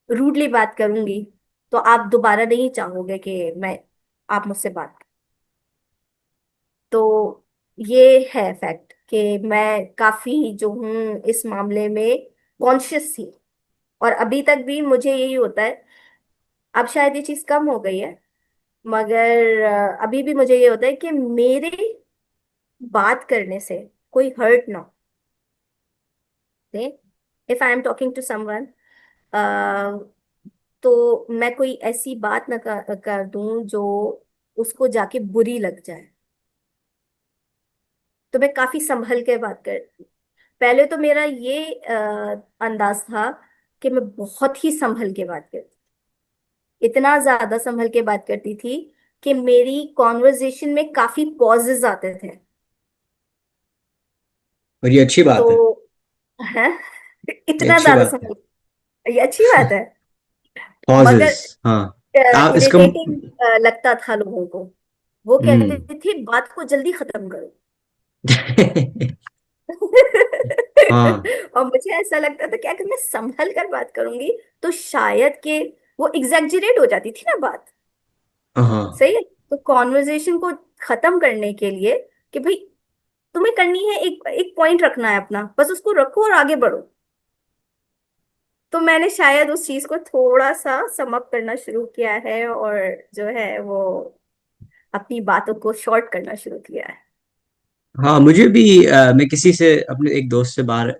S2: रूडली बात करूंगी तो आप दोबारा नहीं चाहोगे कि मैं आप मुझसे बात। तो ये है फैक्ट कि मैं काफी जो हूँ इस मामले में कॉन्शियस थी, और अभी तक भी मुझे यही होता है। अब शायद ये चीज कम हो गई है, मगर अभी भी मुझे ये होता है कि मेरे बात करने से कोई हर्ट ना हो। If I am talking to someone, तो मैं कोई ऐसी बात न कर दूं जो उसको जाके बुरी लग जाए। तो मैं काफी संभल के बात कर। पहले तो मेरा ये अंदाज था कि मैं बहुत ही संभल के बात करती, इतना ज्यादा संभल के बात करती थी कि मेरी कॉन्वर्जेशन में काफी पॉजेज आते थे।
S1: और ये अच्छी बात है।
S2: तो है
S1: ये
S2: इतना
S1: अच्छी
S2: ज्यादा
S1: बात है।
S2: संभल, ये अच्छी बात है।
S1: पॉजेस।
S2: मगर
S1: हाँ। आप इसको।
S2: इरिटेटिंग लगता था लोगों को। वो कहते
S1: हम्म।
S2: थे बात को जल्दी खत्म करो।
S1: हाँ।
S2: और मुझे ऐसा लगता था कि अगर मैं संभल कर बात करूंगी तो शायद कि वो एग्जैक्जरेट हो जाती थी ना बात।
S1: हाँ।
S2: सही है। तो कॉन्वर्जेशन को खत्म करने के लिए कि भाई तुम्हें करनी है, एक एक पॉइंट रखना है अपना, बस उसको रखो और आगे बढ़ो। तो मैंने शायद उस चीज को थोड़ा सा समअप करना शुरू किया है, और जो है वो अपनी बातों को शॉर्ट करना शुरू किया है।
S1: हाँ, मुझे भी मैं किसी से, अपने एक दोस्त से बाहर,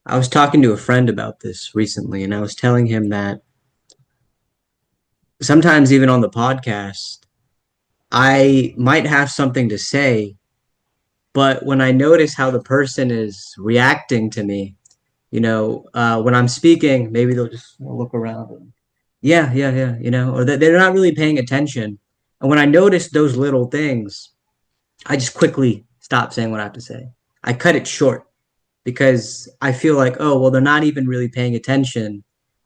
S1: I was talking to a friend about this recently, and I was telling him that sometimes, even on the podcast, I might have something to say, but when I notice how the person is reacting to me, when I'm speaking, maybe they'll just look around and, yeah, yeah, yeah, or that they're not really paying attention. And when I notice those little things, I just quickly stop saying what I have to say. I cut it short because I feel like, oh, well, they're not even really paying attention.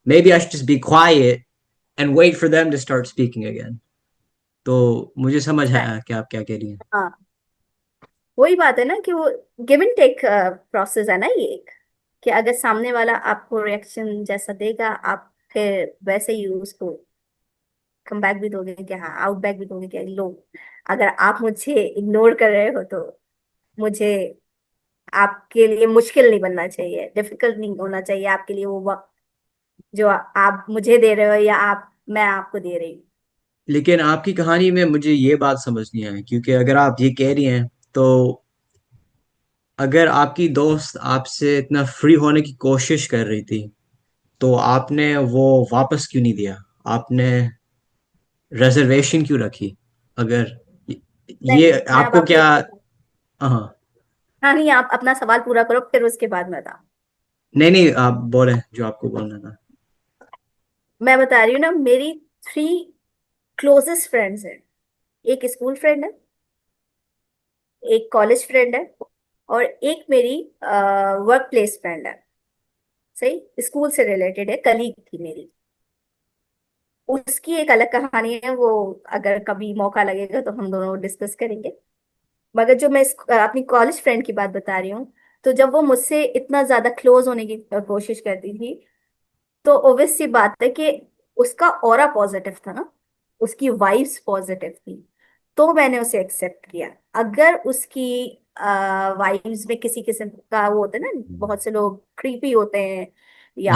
S1: Maybe I should just be quiet and wait for them to start speaking again. तो मुझे समझ है कि आप क्या कह रही हैं।
S2: हाँ, वही बात है ना कि वो गिव एंड टेक प्रोसेस है ना ये एक, कि अगर सामने वाला आपको रिएक्शन जैसा देगा, आप फिर वैसे ही उसको कम बैक भी दोगे कि हाँ, आउट बैक भी दोगे कि लो। अगर आप मुझे इग्नोर कर रहे हो तो मुझे आपके लिए मुश्किल नहीं बनना चाहिए, डिफिकल्ट नहीं होना चाहिए आपके लिए वो वक्त जो आप मुझे दे रहे हो या आप मैं आपको दे रही हूँ।
S1: लेकिन आपकी कहानी में मुझे ये बात समझ नहीं आई, क्योंकि अगर आप ये कह रही हैं, तो अगर आपकी दोस्त आपसे इतना फ्री होने की कोशिश कर रही थी, तो आपने वो वापस क्यों नहीं दिया? आपने रिजर्वेशन क्यों रखी? अगर ये
S2: नहीं, मैं अब
S1: आपको
S2: आपको
S1: क्या।
S2: एक बताऊँ।
S1: हाँ।
S2: हाँ नहीं, आप अपना सवाल पूरा करो फिर उसके बाद मैं बता।
S1: नहीं नहीं, आप बोले जो आपको बोलना था।
S2: मैं बता रही हूँ ना, मेरी 3 क्लोजेस्ट फ्रेंड्स हैं। एक स्कूल फ्रेंड है, एक कॉलेज फ्रेंड है, और एक मेरी वर्क प्लेस फ्रेंड है। सही, स्कूल से रिलेटेड है, कलीग थी मेरी। उसकी एक अलग कहानी है वो, अगर कभी मौका लगेगा तो हम दोनों डिस्कस करेंगे। मगर जो मैं अपनी कॉलेज फ्रेंड की बात बता रही हूँ, तो जब वो मुझसे इतना ज्यादा क्लोज होने की कोशिश करती थी, तो ऑब्वियस सी बात है कि उसका ऑरा पॉजिटिव था ना, उसकी वाइब्स पॉजिटिव थी, तो मैंने उसे एक्सेप्ट किया। अगर उसकी वाइब्स में किसी किस्म का वो होता है ना, बहुत से लोग क्रीपी होते हैं, या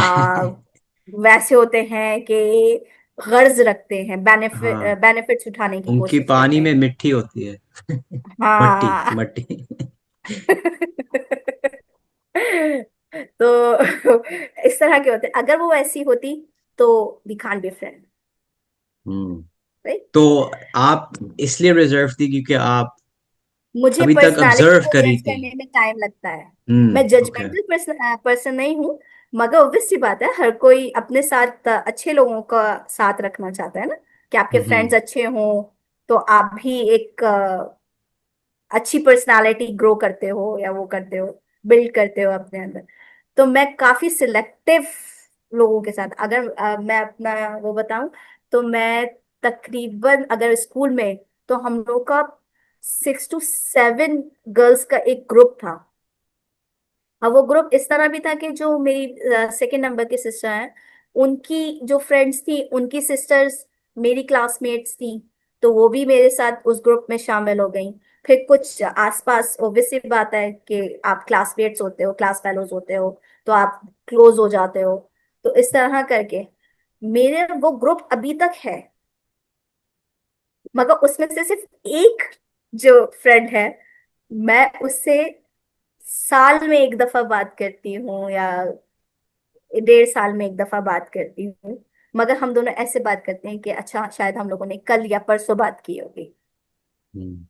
S2: वैसे होते हैं कि गर्ज रखते हैं,
S1: हाँ,
S2: बेनिफिट्स उठाने की
S1: उनकी
S2: कोशिश करते
S1: पानी में
S2: हैं।
S1: मिट्टी होती है। मट्टी
S2: हाँ।
S1: मट्टी।
S2: तो इस तरह के होते, अगर वो ऐसी होती तो we can't be friend,
S1: hmm.
S2: Right.
S1: तो आप इसलिए रिजर्व थी क्योंकि आप
S2: मुझे
S1: अभी तक
S2: पर्सनालिटी
S1: ऑब्जर्व
S2: को
S1: करी
S2: जज
S1: थी।
S2: करने में टाइम लगता है। मैं
S1: हम्म, ओके।
S2: जजमेंटल पर्सन नहीं हूँ। मगर ऑब्वियस सी बात है, हर कोई अपने साथ अच्छे लोगों का साथ रखना चाहता है ना, कि आपके फ्रेंड्स
S1: हम्म।
S2: अच्छे हों, तो आप भी एक अच्छी पर्सनालिटी ग्रो करते हो, या वो करते हो, बिल्ड करते हो अपने अंदर। तो मैं काफी सिलेक्टिव लोगों के साथ, अगर मैं अपना वो बताऊं, तो मैं तकरीबन, अगर स्कूल में, तो हम लोग का 6 to 7 गर्ल्स का एक ग्रुप था। अब वो ग्रुप इस तरह भी था कि जो मेरी सेकंड नंबर की सिस्टर हैं, उनकी जो फ्रेंड्स थी, उनकी सिस्टर्स मेरी क्लासमेट्स थी, तो वो भी मेरे साथ उस ग्रुप में शामिल हो गई। फिर कुछ आसपास, ओब्वियसली बात है कि आप क्लासमेट्स होते हो, क्लास फेलोज होते हो, तो आप क्लोज हो जाते हो। तो इस तरह करके मेरे वो ग्रुप अभी तक है। मगर उसमें से सिर्फ एक जो फ्रेंड है, मैं उससे साल में एक दफा बात करती हूँ, या 1.5 साल में एक दफा बात करती हूँ। मगर हम दोनों ऐसे बात करते हैं कि अच्छा, शायद हम लोगों ने कल या परसों बात की होगी।
S1: हम्म।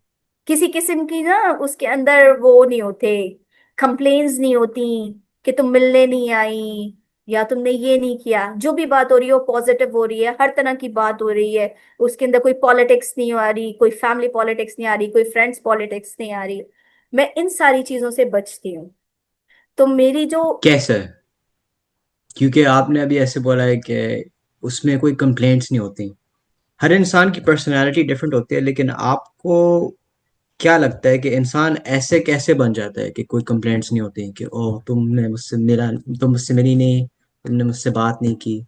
S2: किसी किस्म की ना उसके अंदर वो नहीं होते, कंप्लेन्स नहीं होती कि तुम मिलने नहीं आई, या तुमने ये नहीं किया। जो भी बात हो रही है वो पॉजिटिव हो रही है, हर तरह की बात हो रही है। उसके अंदर कोई पॉलिटिक्स नहीं आ रही, कोई फैमिली पॉलिटिक्स नहीं आ रही, कोई फ्रेंड्स पॉलिटिक्स नहीं आ रही। मैं इन सारी चीजों से बचती हूँ। तो मेरी जो,
S1: कैसे? क्योंकि आपने अभी ऐसे बोला है कि उसमें कोई कंप्लेंट्स नहीं होती। हर इंसान की पर्सनैलिटी डिफरेंट होती है, लेकिन आपको क्या लगता है कि इंसान ऐसे कैसे बन जाता है कि कोई कंप्लेंट्स नहीं होती कि ओह तुम मुझसे मिली नहीं, तुमने मुझसे बात नहीं की।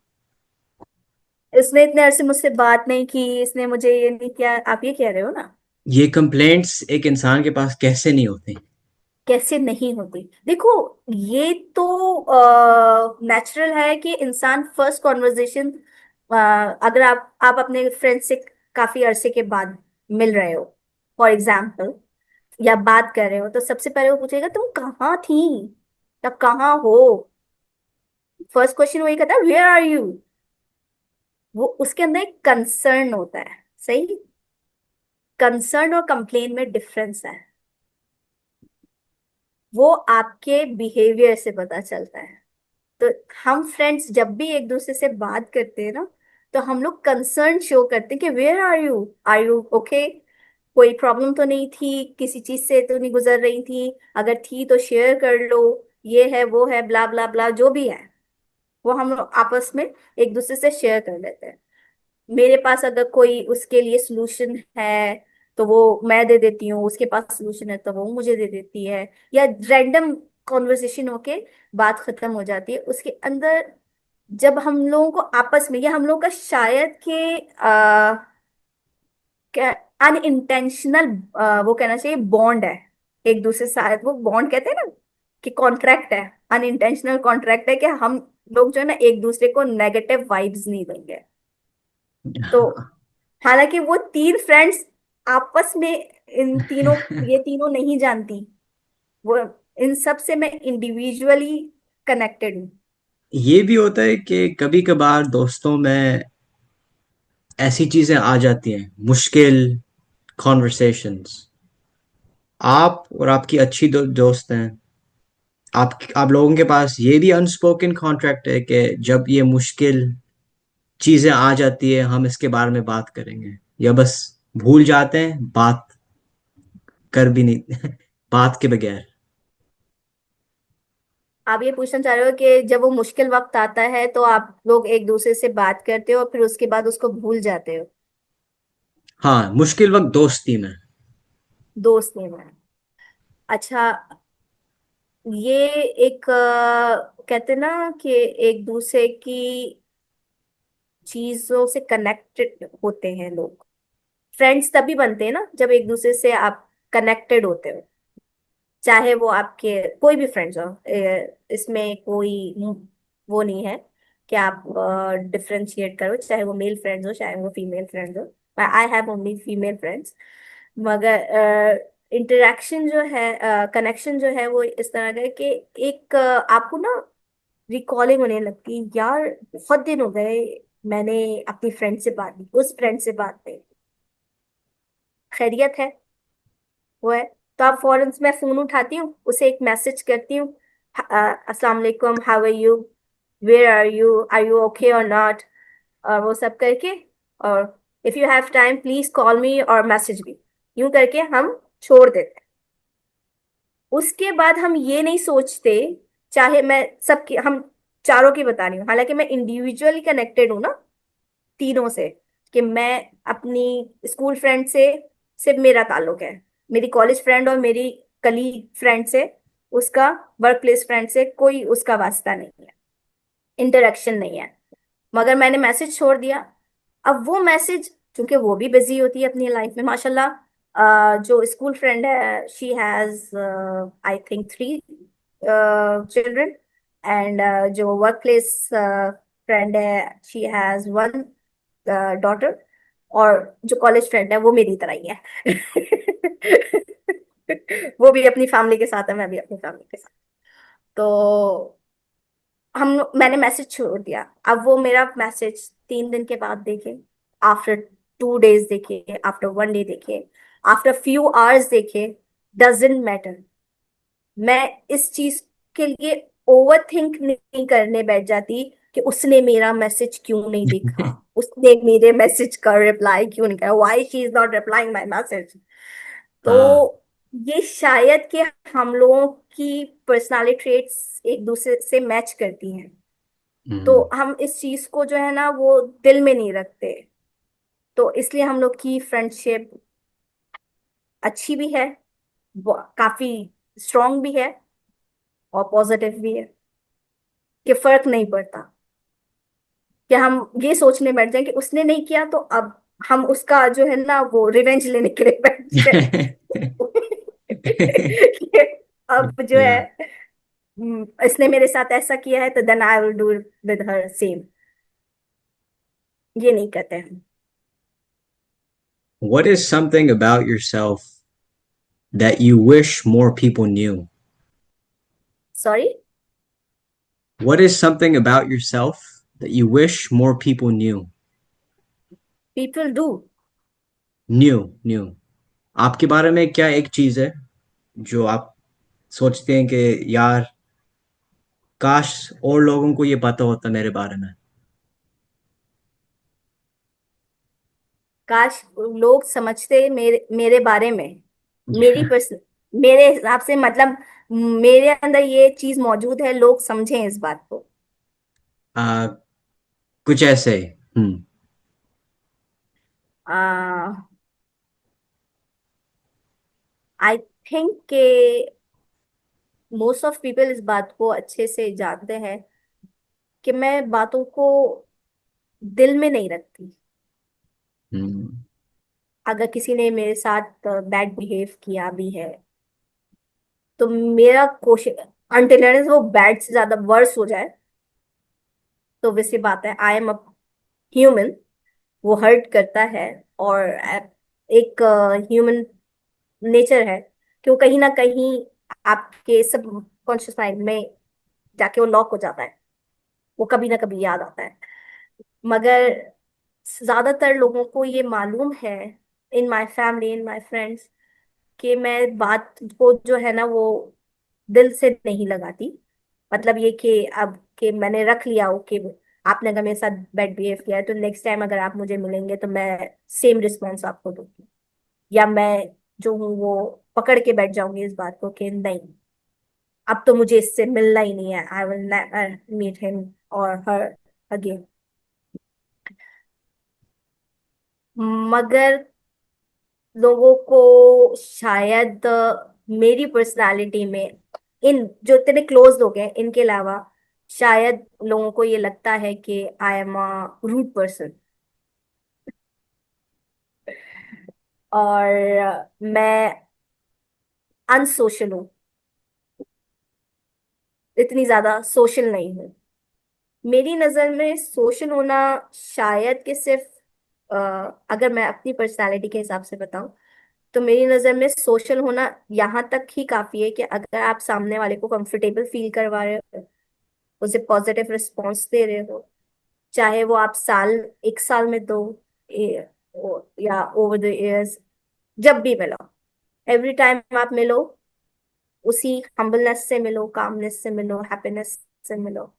S2: इसने इतने अरसे मुझसे बात नहीं की, इसने मुझे ये नहीं किया, आप ये कह रहे हो ना?
S1: ये कंप्लेंट्स एक इंसान के पास कैसे नहीं होती?
S2: कैसे नहीं होती? देखो, ये तो नेचुरल है कि इंसान फर्स्ट कॉन्वर्जेशन, अगर आप अपने फ्रेंड से काफी अरसे के बाद मिल रहे हो, फॉर एग्जाम्पल, या बात कर रहे हो, तो सबसे पहले वो पूछेगा तुम कहाँ थी, या कहाँ हो। फर्स्ट क्वेश्चन वही कहता है, वेयर आर यू। वो उसके अंदर एक कंसर्न होता है। सही। कंसर्न और कंप्लेन में डिफरेंस है। वो आपके बिहेवियर से पता चलता है। तो हम फ्रेंड्स जब भी एक दूसरे से बात करते हैं ना, तो हम लोग कंसर्न शो करते हैं कि वेयर आर यू ओके, कोई प्रॉब्लम तो नहीं थी, किसी चीज से तो नहीं गुजर रही थी, अगर थी तो शेयर कर लो, ये है वो है, ब्ला ब्ला ब्ला, जो भी है वो हम लोग आपस में एक दूसरे से शेयर कर लेते हैं। मेरे पास अगर कोई उसके लिए सोल्यूशन है, तो वो मैं दे देती हूँ, उसके पास सोल्यूशन है तो वो मुझे दे देती है, या रैंडम कॉन्वर्सेशन होके बात खत्म हो जाती है उसके अंदर। जब हम लोगों को आपस में, या हम लोगों का शायद के अनइंटेंशनल वो कहना चाहिए बॉन्ड है एक दूसरे से, शायद वो बॉन्ड कहते हैं ना, कि कॉन्ट्रैक्ट है, अनइंटेंशनल कॉन्ट्रैक्ट है, कि हम लोग जो है ना एक दूसरे को नेगेटिव वाइब्स नहीं देंगे। तो हालांकि वो 3 फ्रेंड्स आपस में, इन तीनों, ये तीनों नहीं जानती वो, इन सब से मैं इंडिविजुअली कनेक्टेड हूँ।
S1: ये भी होता है कि कभी कभार दोस्तों में ऐसी चीजें आ जाती हैं, मुश्किल कॉन्वर्सेशंस। आप और आपकी अच्छी दोस्त हैं, आप लोगों के पास ये भी अनस्पोकन कॉन्ट्रैक्ट है कि जब ये मुश्किल चीजें आ जाती है हम इसके बारे में बात करेंगे, या बस भूल जाते हैं बात कर भी नहीं बात के बगैर?
S2: आप ये पूछना चाह रहे हो कि जब वो मुश्किल वक्त आता है तो आप लोग एक दूसरे से बात करते हो और फिर उसके बाद उसको भूल जाते हो?
S1: हाँ, मुश्किल वक्त दोस्ती में।
S2: दोस्त नहीं है। अच्छा, ये एक कहते हैं ना कि एक दूसरे की चीजों से कनेक्टेड होते हैं लोग। फ्रेंड्स तभी बनते हैं ना जब एक दूसरे से आप कनेक्टेड होते हो। चाहे वो आपके कोई भी फ्रेंड्स हो, इसमें कोई वो नहीं है कि आप डिफरेंशिएट करो, चाहे वो मेल फ्रेंड्स हो चाहे वो फीमेल फ्रेंड्स हो। I have only female friends. मगर इंटरेक्शन जो है, कनेक्शन जो है वो इस तरह का है कि एक आपको ना रिकॉलिंग होने लगती है, यार बहुत दिन हो गए मैंने अपनी फ्रेंड से बात नहीं, उस फ्रेंड से बात नहीं, खैरियत है, वो है। तो आप फौरन से मैं फोन उठाती हूँ, उसे एक मैसेज करती हूँ, अस्सलाम वालेकुम, how are you, where are you okay और नॉट, और वो सब करके, और if you have time please call me और मैसेज मी, यूं करके हम छोड़ देते हैं। उसके बाद हम ये नहीं सोचते, चाहे मैं सबकी, हम चारों की बता रही हूँ, हालांकि मैं इंडिविजुअली कनेक्टेड हूँ ना तीनों से, कि मैं अपनी स्कूल फ्रेंड से सिर्फ मेरा ताल्लुक है, मेरी कॉलेज फ्रेंड और मेरी कलीग फ्रेंड से, उसका वर्क प्लेस फ्रेंड से कोई उसका वास्ता नहीं है, इंटरेक्शन नहीं है। मगर मैंने मैसेज छोड़ दिया। अब वो मैसेज, क्योंकि वो भी बिजी होती है अपनी लाइफ में माशाल्लाह, जो स्कूल फ्रेंड है she has I think 3 children, and जो वर्क प्लेस फ्रेंड है शी हैज 1 डॉटर, और जो कॉलेज फ्रेंड है वो मेरी तरह ही है। वो भी अपनी फैमिली के साथ है, मैं भी अपनी फैमिली के साथ। तो हम मैंने मैसेज छोड़ दिया। अब वो मेरा मैसेज 3 दिन के बाद देखे, आफ्टर 2 डेज देखे, आफ्टर 1 डे देखे, आफ्टर फ्यू आवर्स देखे, डजेंट मैटर। मैं इस चीज के लिए ओवर थिंक नहीं करने बैठ जाती कि उसने मेरा मैसेज क्यों नहीं देखा, उसने मेरे मैसेज का रिप्लाई क्यों नहीं करा, why she is not replying my message. तो
S1: हाँ।
S2: ये शायद कि हम लोगों की पर्सनालिटी ट्रेट्स एक दूसरे से मैच करती हैं, तो
S1: हम्म।
S2: हम इस चीज को जो है ना वो दिल में नहीं रखते। तो इसलिए हम लोग की फ्रेंडशिप अच्छी भी है, काफी स्ट्रांग भी है, और पॉजिटिव भी है, कि फर्क नहीं पड़ता कि हम ये सोचने बैठ जाए कि उसने नहीं किया तो अब हम उसका जो है ना वो रिवेंज लेने के लिए बैठ जाए। कि अब जो है,
S1: या।
S2: इसने मेरे साथ ऐसा किया है तो then I will do with her same. ये नहीं करते हम।
S1: What is something about yourself that you wish more people knew?
S2: Sorry.
S1: What is something about yourself that you wish more people knew?
S2: People do.
S1: Knew, knew. आपके बारे में क्या एक चीज है जो आप सोचते हैं कि यार काश और लोगों को ये पता होता मेरे बारे में?
S2: काश लोग समझते मेरे मेरे बारे में, मेरी पर्सन, मेरे हिसाब से मतलब मेरे अंदर ये चीज मौजूद है, लोग समझें इस बात को।
S1: आ, कुछ ऐसे। हम्म।
S2: आई थिंक के मोस्ट ऑफ पीपल इस बात को अच्छे से जानते हैं कि मैं बातों को दिल में नहीं रखती।
S1: हम्म।
S2: अगर किसी ने मेरे साथ बैड बिहेव किया भी है तो मेरा कोशिश, अनटिल वो बैड से ज्यादा वर्स हो जाए, तो वैसी बात है, आई एम अ ह्यूमन, वो हर्ट करता है, और एक ह्यूमन नेचर है कि वो कहीं ना कहीं आपके सब कॉन्शियस माइंड में जाके वो लॉक हो जाता है, वो कभी ना कभी याद आता है। मगर ज्यादातर लोगों को ये मालूम है, in my family, in my friends, कि मैं बात को जो है ना वो दिल से नहीं लगाती। मतलब ये कि अब कि मैंने रख लिया हो कि आपने अगर मेरे साथ बैड बिहेव किया है तो नेक्स्ट टाइम अगर आप मुझे मिलेंगे तो मैं सेम रिस्पॉन्स आपको दूंगी, या मैं जो हूँ वो पकड़ के बैठ जाऊंगी इस बात को कि नहीं, अब तो मुझे इससे मिलना ही नहीं है, I will never meet him और हर अगेन। मगर लोगों को शायद मेरी पर्सनालिटी में, इन जो इतने क्लोज लोग हैं इनके अलावा, शायद लोगों को ये लगता है कि I am a rude person, और मैं अनसोशल हूँ, इतनी ज्यादा सोशल नहीं हूँ। मेरी नजर में सोशल होना शायद कि सिर्फ अ, अगर मैं अपनी पर्सनालिटी के हिसाब से बताऊं तो मेरी नजर में सोशल होना यहाँ तक ही काफी है कि अगर आप सामने वाले को कंफर्टेबल फील करवा रहे हो, उसे पॉजिटिव रिस्पॉन्स दे रहे हो, चाहे वो आप साल, एक साल में दो, या ओवर द इयर्स, जब भी मिलो, एवरी टाइम आप मिलो उसी हम्बलनेस से मिलो, कामनेस से मिलो, हैप्पीनेस से मिलो,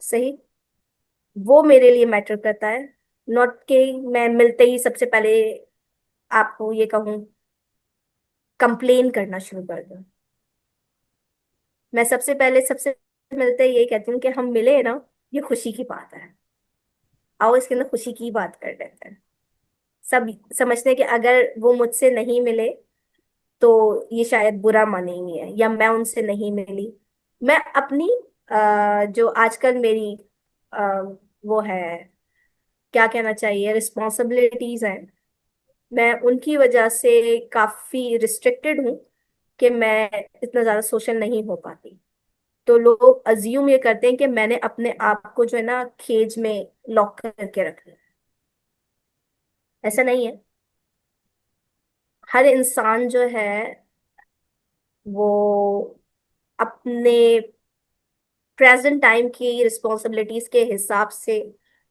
S2: सही, वो मेरे लिए मैटर करता है। नॉट कि मैं मिलते ही सबसे पहले आपको ये कहूँ, कंप्लेन करना शुरू कर दूं। मैं सबसे पहले सबसे मिलते ही यही कहती हूँ कि हम मिले ना, ये खुशी की बात है, आओ इसके अंदर खुशी की बात कर लेते हैं। सब समझते हैं कि अगर वो मुझसे नहीं मिले तो ये शायद बुरा मानेंगे या मैं उनसे नहीं मिली। मैं अपनी जो आजकल मेरी वो है, क्या कहना चाहिए, रिस्पॉन्सिबिलिटीज हैं, मैं उनकी वजह से काफी रिस्ट्रिक्टेड हूँ कि मैं इतना ज्यादा सोशल नहीं हो पाती। तो लोग अज्यूम ये करते हैं कि मैंने अपने आप को जो है ना केज में लॉक करके रख लिया। ऐसा नहीं है। हर इंसान जो है वो अपने प्रेजेंट टाइम की रिस्पॉन्सिबिलिटीज के हिसाब से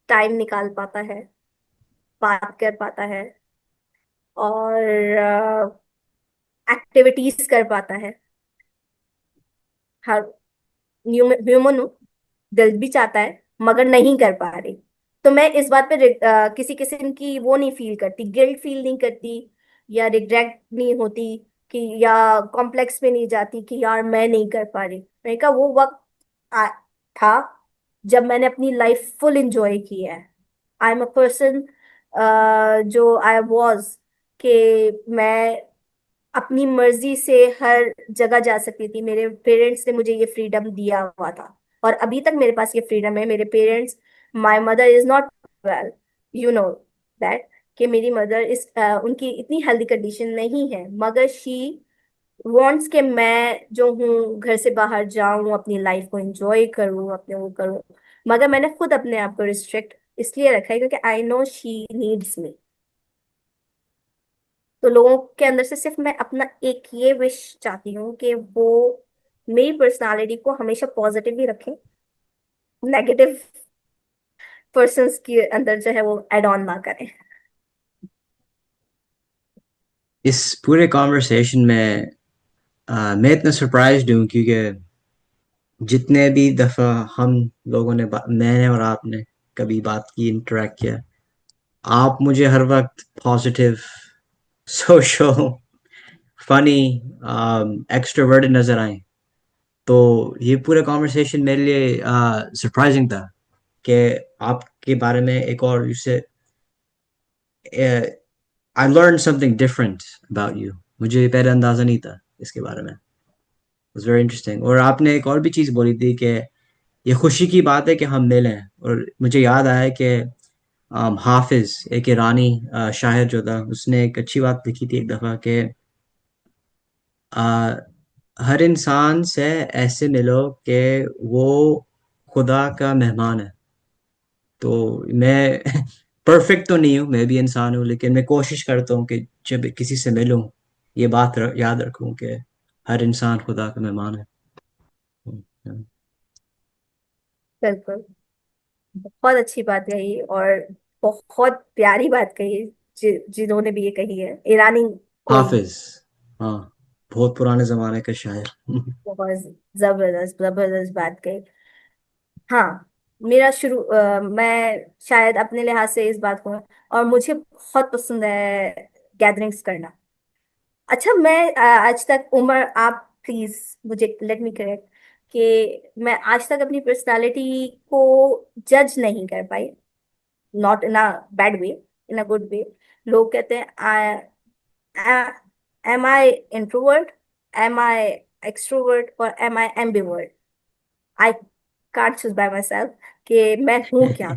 S2: टाइम निकाल पाता है, बात कर पाता है, और एक्टिविटीज कर पाता है। हर ह्यूमन हूँ, दिल भी चाहता है मगर नहीं कर पा रही। तो मैं इस बात पे किसी किस्म की वो नहीं फील करती, गिल्ट फील नहीं करती, या रिग्रेट नहीं होती, कि या कॉम्प्लेक्स में नहीं जाती कि यार मैं नहीं कर पा रही। मैंने कहा वो वक्त आ, था जब मैंने अपनी लाइफ फुल एंजॉय की है। आई एम अ पर्सन जो आई वॉज, कि मैं अपनी मर्जी से हर जगह जा सकती थी, मेरे पेरेंट्स ने मुझे ये फ्रीडम दिया हुआ था, और अभी तक मेरे पास ये फ्रीडम है। मेरे parents, my mother is not well, you know that, कि मेरी मदर इस उनकी इतनी हेल्दी कंडीशन नहीं है, मगर शी वांट्स कि मैं जो हूँ घर से बाहर जाऊं, अपनी लाइफ को एंजॉय करूं, अपने वो करूं। मगर मैंने खुद अपने आप को रिस्ट्रिक्ट इसलिए रखा है क्योंकि आई नो शी नीड्स मी। तो लोगों के अंदर से सिर्फ मैं अपना एक ये विश चाहती हूँ कि वो मेरी पर्सनालिटी को हमेशा पॉजिटिव ही रखें, नेगेटिव पर्सन्स के अंदर जो है वो एड ऑन ना करें।
S1: इस पूरे कॉन्वर्सेशन में मैं इतना सरप्राइज्ड हूँ क्योंकि जितने भी दफ़ा हम लोगों ने मैंने और आपने कभी बात की, इंटरेक्ट किया, आप मुझे हर वक्त पॉजिटिव, सोशल, फनी, एक्सट्रोवर्टेड नज़र आए। तो ये पूरा कॉन्वर्सेशन मेरे लिए सरप्राइजिंग था कि आपके बारे में एक और इससे I learn something different about you. मुझे पहले अंदाजा नहीं था इसके बारे में। It's very interesting. और आपने एक और भी चीज़ बोली थी कि ये खुशी की बात है कि हम मिलें, और मुझे याद आया कि हाफिज, एक ईरानी शायर जो था, उसने एक अच्छी बात लिखी थी एक दफ़ा कि आ, हर इंसान से ऐसे मिलो कि वो खुदा का मेहमान है। तो मैं परफेक्ट तो नहीं हूँ, मैं भी इंसान हूँ, लेकिन मैं कोशिश करता हूँ कि जब किसी से मिलूं ये बात याद रखूं कि हर इंसान खुदा का मेहमान है। हम्म।
S2: बिल्कुल, बहुत अच्छी बात कही, और बहुत प्यारी बात कही जिन्होंने भी ये कही है, ईरानी कोई।
S1: हाफिज। हाँ, बहुत पुराने जमाने का शायर।
S2: बहुत जबरदस्त जबरदस्त बात कही। हाँ, मेरा मैं शायद अपने लिहाज से इस बात को, और मुझे बहुत पसंद है गैदरिंग्स करना। अच्छा, मैं आज तक, उम्र, आप प्लीज मुझे लेट मी करेक्ट, कि मैं आज तक अपनी पर्सनालिटी को जज नहीं कर पाई, not in a bad way, in a good way. लोग कहते हैं, am I introvert, am I extrovert, और am I ambivert. I can't choose by myself कि मैं हूं क्या।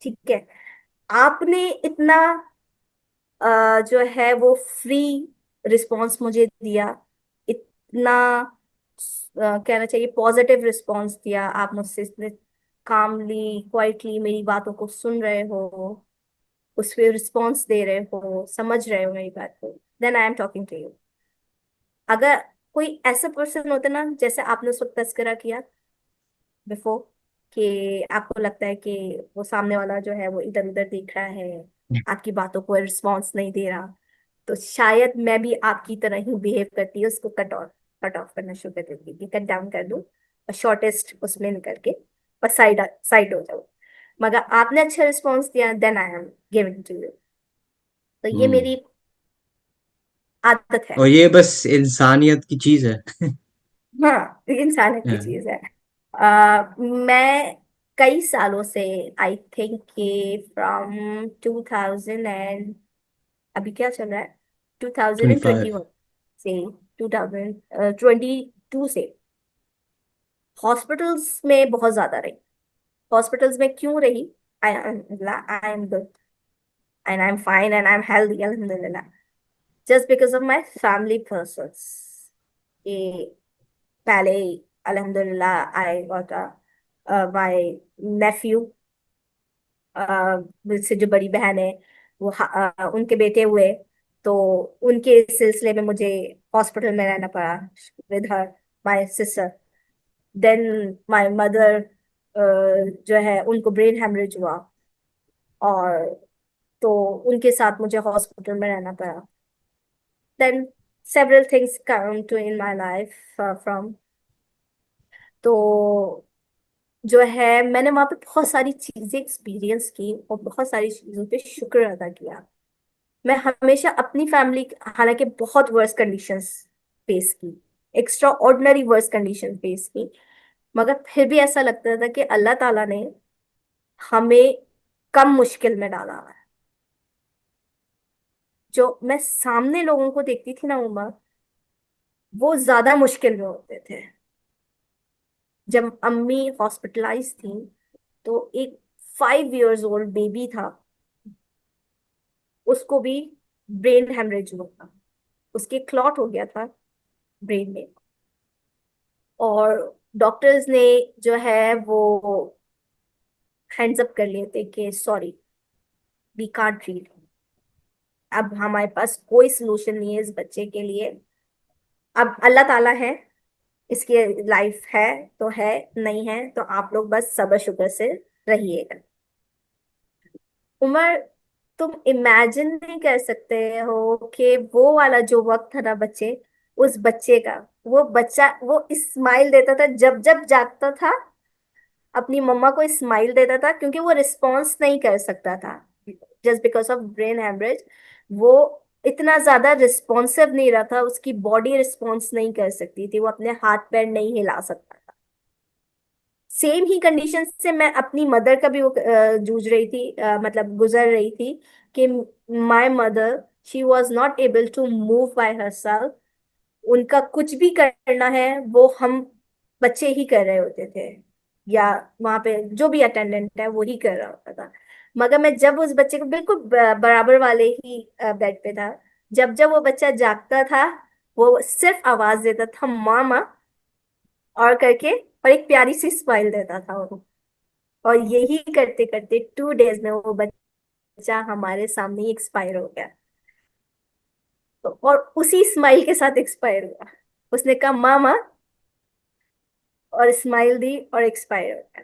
S2: ठीक है, आपने इतना जो है वो फ्री रिस्पॉन्स मुझे दिया, इतना कहना चाहिए पॉजिटिव रिस्पॉन्स दिया, आप मुझसे इतने कामली क्वाइटली मेरी बातों को सुन रहे हो, उस पर रिस्पॉन्स दे रहे हो, समझ रहे हो मेरी बात को, then I am talking to you. अगर कोई ऐसा पर्सन होता ना, जैसे आपने उस वक्त तस्करा किया बिफोर, कि आपको लगता है कि वो सामने वाला जो है वो इधर उधर देख रहा है, आपकी बातों को रिस्पॉन्स नहीं दे रहा, तो शायद मैं भी आपकी तरह ही बिहेव करती है, उसको कट ऑफ करना शुरू कर देती कि कट डाउन कर दूं, और शॉर्टेस्ट उसमें निकल के और साइड साइड हो जाओ। मगर आपने अच्छा रिस्पॉन्स दिया, then I am giving to you. तो ये
S1: हम्म।
S2: मेरी आदत है।
S1: और ये बस इंसानियत की चीज है।
S2: हाँ, ये इंसानियत की
S1: हाँ,
S2: चीज है। मैं कई सालों से, आई थिंक कि फ्रॉम 2000 एंड, अभी क्या चल रहा है,
S1: 25।
S2: 2021 से 2022 से हॉस्पिटल्स में बहुत ज्यादा रही। हॉस्पिटल्स में क्यों रही? I am good and I am fine and I am healthy अल्हम्दुलिल्लाह, just because of my family persons. पहले अल्हम्दुलिल्लाह आई गॉट माय नेफ्यू, मुझसे जो बड़ी बहन है, वो उनके बेटे हुए, तो उनके सिलसिले में मुझे हॉस्पिटल में रहना पड़ा with her, my sister. Then my mother जो है उनको ब्रेन हेमरेज हुआ, और तो उनके साथ मुझे हॉस्पिटल में रहना पड़ा। Then several things come to in my life from, तो जो है मैंने वहां पे बहुत सारी चीजें एक्सपीरियंस की और बहुत सारी चीजों पे शुक्र अदा किया। मैं हमेशा अपनी फैमिली, हालांकि बहुत वर्स कंडीशंस फेस की, extraordinary worse condition face की, मगर फिर भी ऐसा लगता था कि अल्लाह ताला ने हमें कम मुश्किल में डाला हुआ है। जो मैं सामने लोगों को देखती थी ना उमर, वो ज्यादा मुश्किल में होते थे। जब अम्मी हॉस्पिटलाइज थी, तो एक 5 years ओल्ड बेबी था, उसको भी ब्रेन हेमरेज हुआ था, उसके क्लॉट हो गया था ब्रेन में, और डॉक्टर्स ने जो है वो हैंड्स अप कर लिए थे कि सॉरी, वी कांट ट्रीट, अब हमारे पास कोई सोल्यूशन नहीं है इस बच्चे के लिए, अब अल्लाह ताला है, इसकी लाइफ है तो है, नहीं है तो आप लोग बस सब्र शुक्र से रहिएगा। उमर, तुम इमेजिन नहीं कर सकते हो कि वो वाला जो वक्त था ना बच्चे, उस बच्चे का, वो बच्चा वो स्माइल देता था जब जब जागता था, अपनी मम्मा को स्माइल देता था, क्योंकि वो रिस्पॉन्स नहीं कर सकता था just because of brain haemorrhage. वो इतना ज्यादा रिस्पॉन्सिव नहीं रहा था, उसकी बॉडी रिस्पॉन्स नहीं कर सकती थी, वो अपने हाथ पैर नहीं हिला सकता था। सेम ही कंडीशन से मैं अपनी मदर का भी वो जूझ रही थी, मतलब गुजर रही थी, कि my mother, she was not able to move by herself. उनका कुछ भी करना है वो हम बच्चे ही कर रहे होते थे, या वहां पे जो भी अटेंडेंट है वो ही कर रहा होता था। मगर मैं जब उस बच्चे को बिल्कुल बराबर वाले ही बेड पे था, जब जब वो बच्चा जागता था, वो सिर्फ आवाज देता था मामा, और करके, और एक प्यारी सी स्माइल देता था वो। और यही करते करते 2 days में वो बच्चा हमारे सामने ही एक्सपायर हो गया। तो और उसी स्माइल के साथ एक्सपायर हुआ, उसने कहा मामा, और स्माइल दी और एक्सपायर हो गया।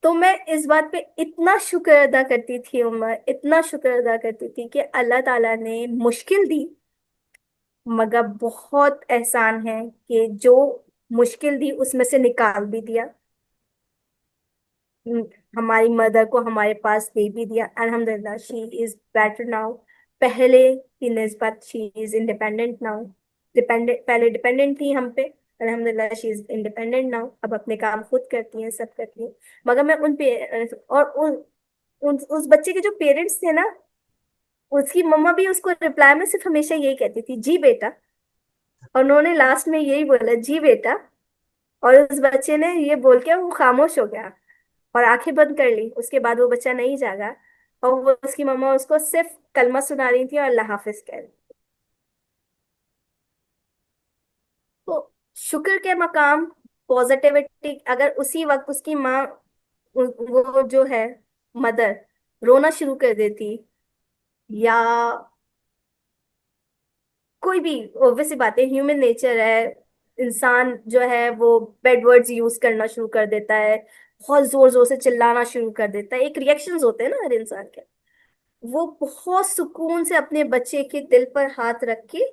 S2: तो मैं इस बात पे इतना शुक्र अदा करती थी उमर, इतना शुक्र अदा करती थी कि अल्लाह ताला ने मुश्किल दी, मगर बहुत एहसान है कि जो मुश्किल थी उसमें से निकाल भी दिया। हम्म, हमारी मदर को हमारे पास दे भी दिया, अल्हम्दुलिल्लाह शी इज बेटर नाउ। पहले की निस्बत she is independent now. Dependent, पहले डिपेंडेंट थी हम पे, अल्हम्दुलिल्लाह शी इज इंडिपेंडेंट नाउ, अब अपने काम खुद करती हैं, सब करती हैं। मगर मैं उन पे और उस बच्चे के जो पेरेंट्स थे ना, उसकी मम्मा भी उसको रिप्लाई में सिर्फ हमेशा यही कहती थी, जी बेटा। और उन्होंने लास्ट में यही बोला, जी बेटा। और उस बच्चे ने ये बोल के वो खामोश हो गया और आंखें बंद कर ली। उसके बाद वो बच्चा नहीं जागा, और वो उसकी मम्मा उसको सिर्फ कलमा सुना रही थी और अल्लाह हाफिज कह रही। तो शुक्र के मकाम, पॉजिटिविटी, अगर उसी वक्त उसकी माँ, वो जो है मदर, रोना शुरू कर देती, या कोई भी, ऑब्वियस सी बात है, ह्यूमन नेचर है, इंसान जो है वो बैड वर्ड्स यूज करना शुरू कर देता है, बहुत जोर जोर से चिल्लाना शुरू कर देता है, एक रिएक्शंस होते हैं ना हर इंसान के। वो बहुत सुकून से अपने बच्चे के दिल पर हाथ रख के,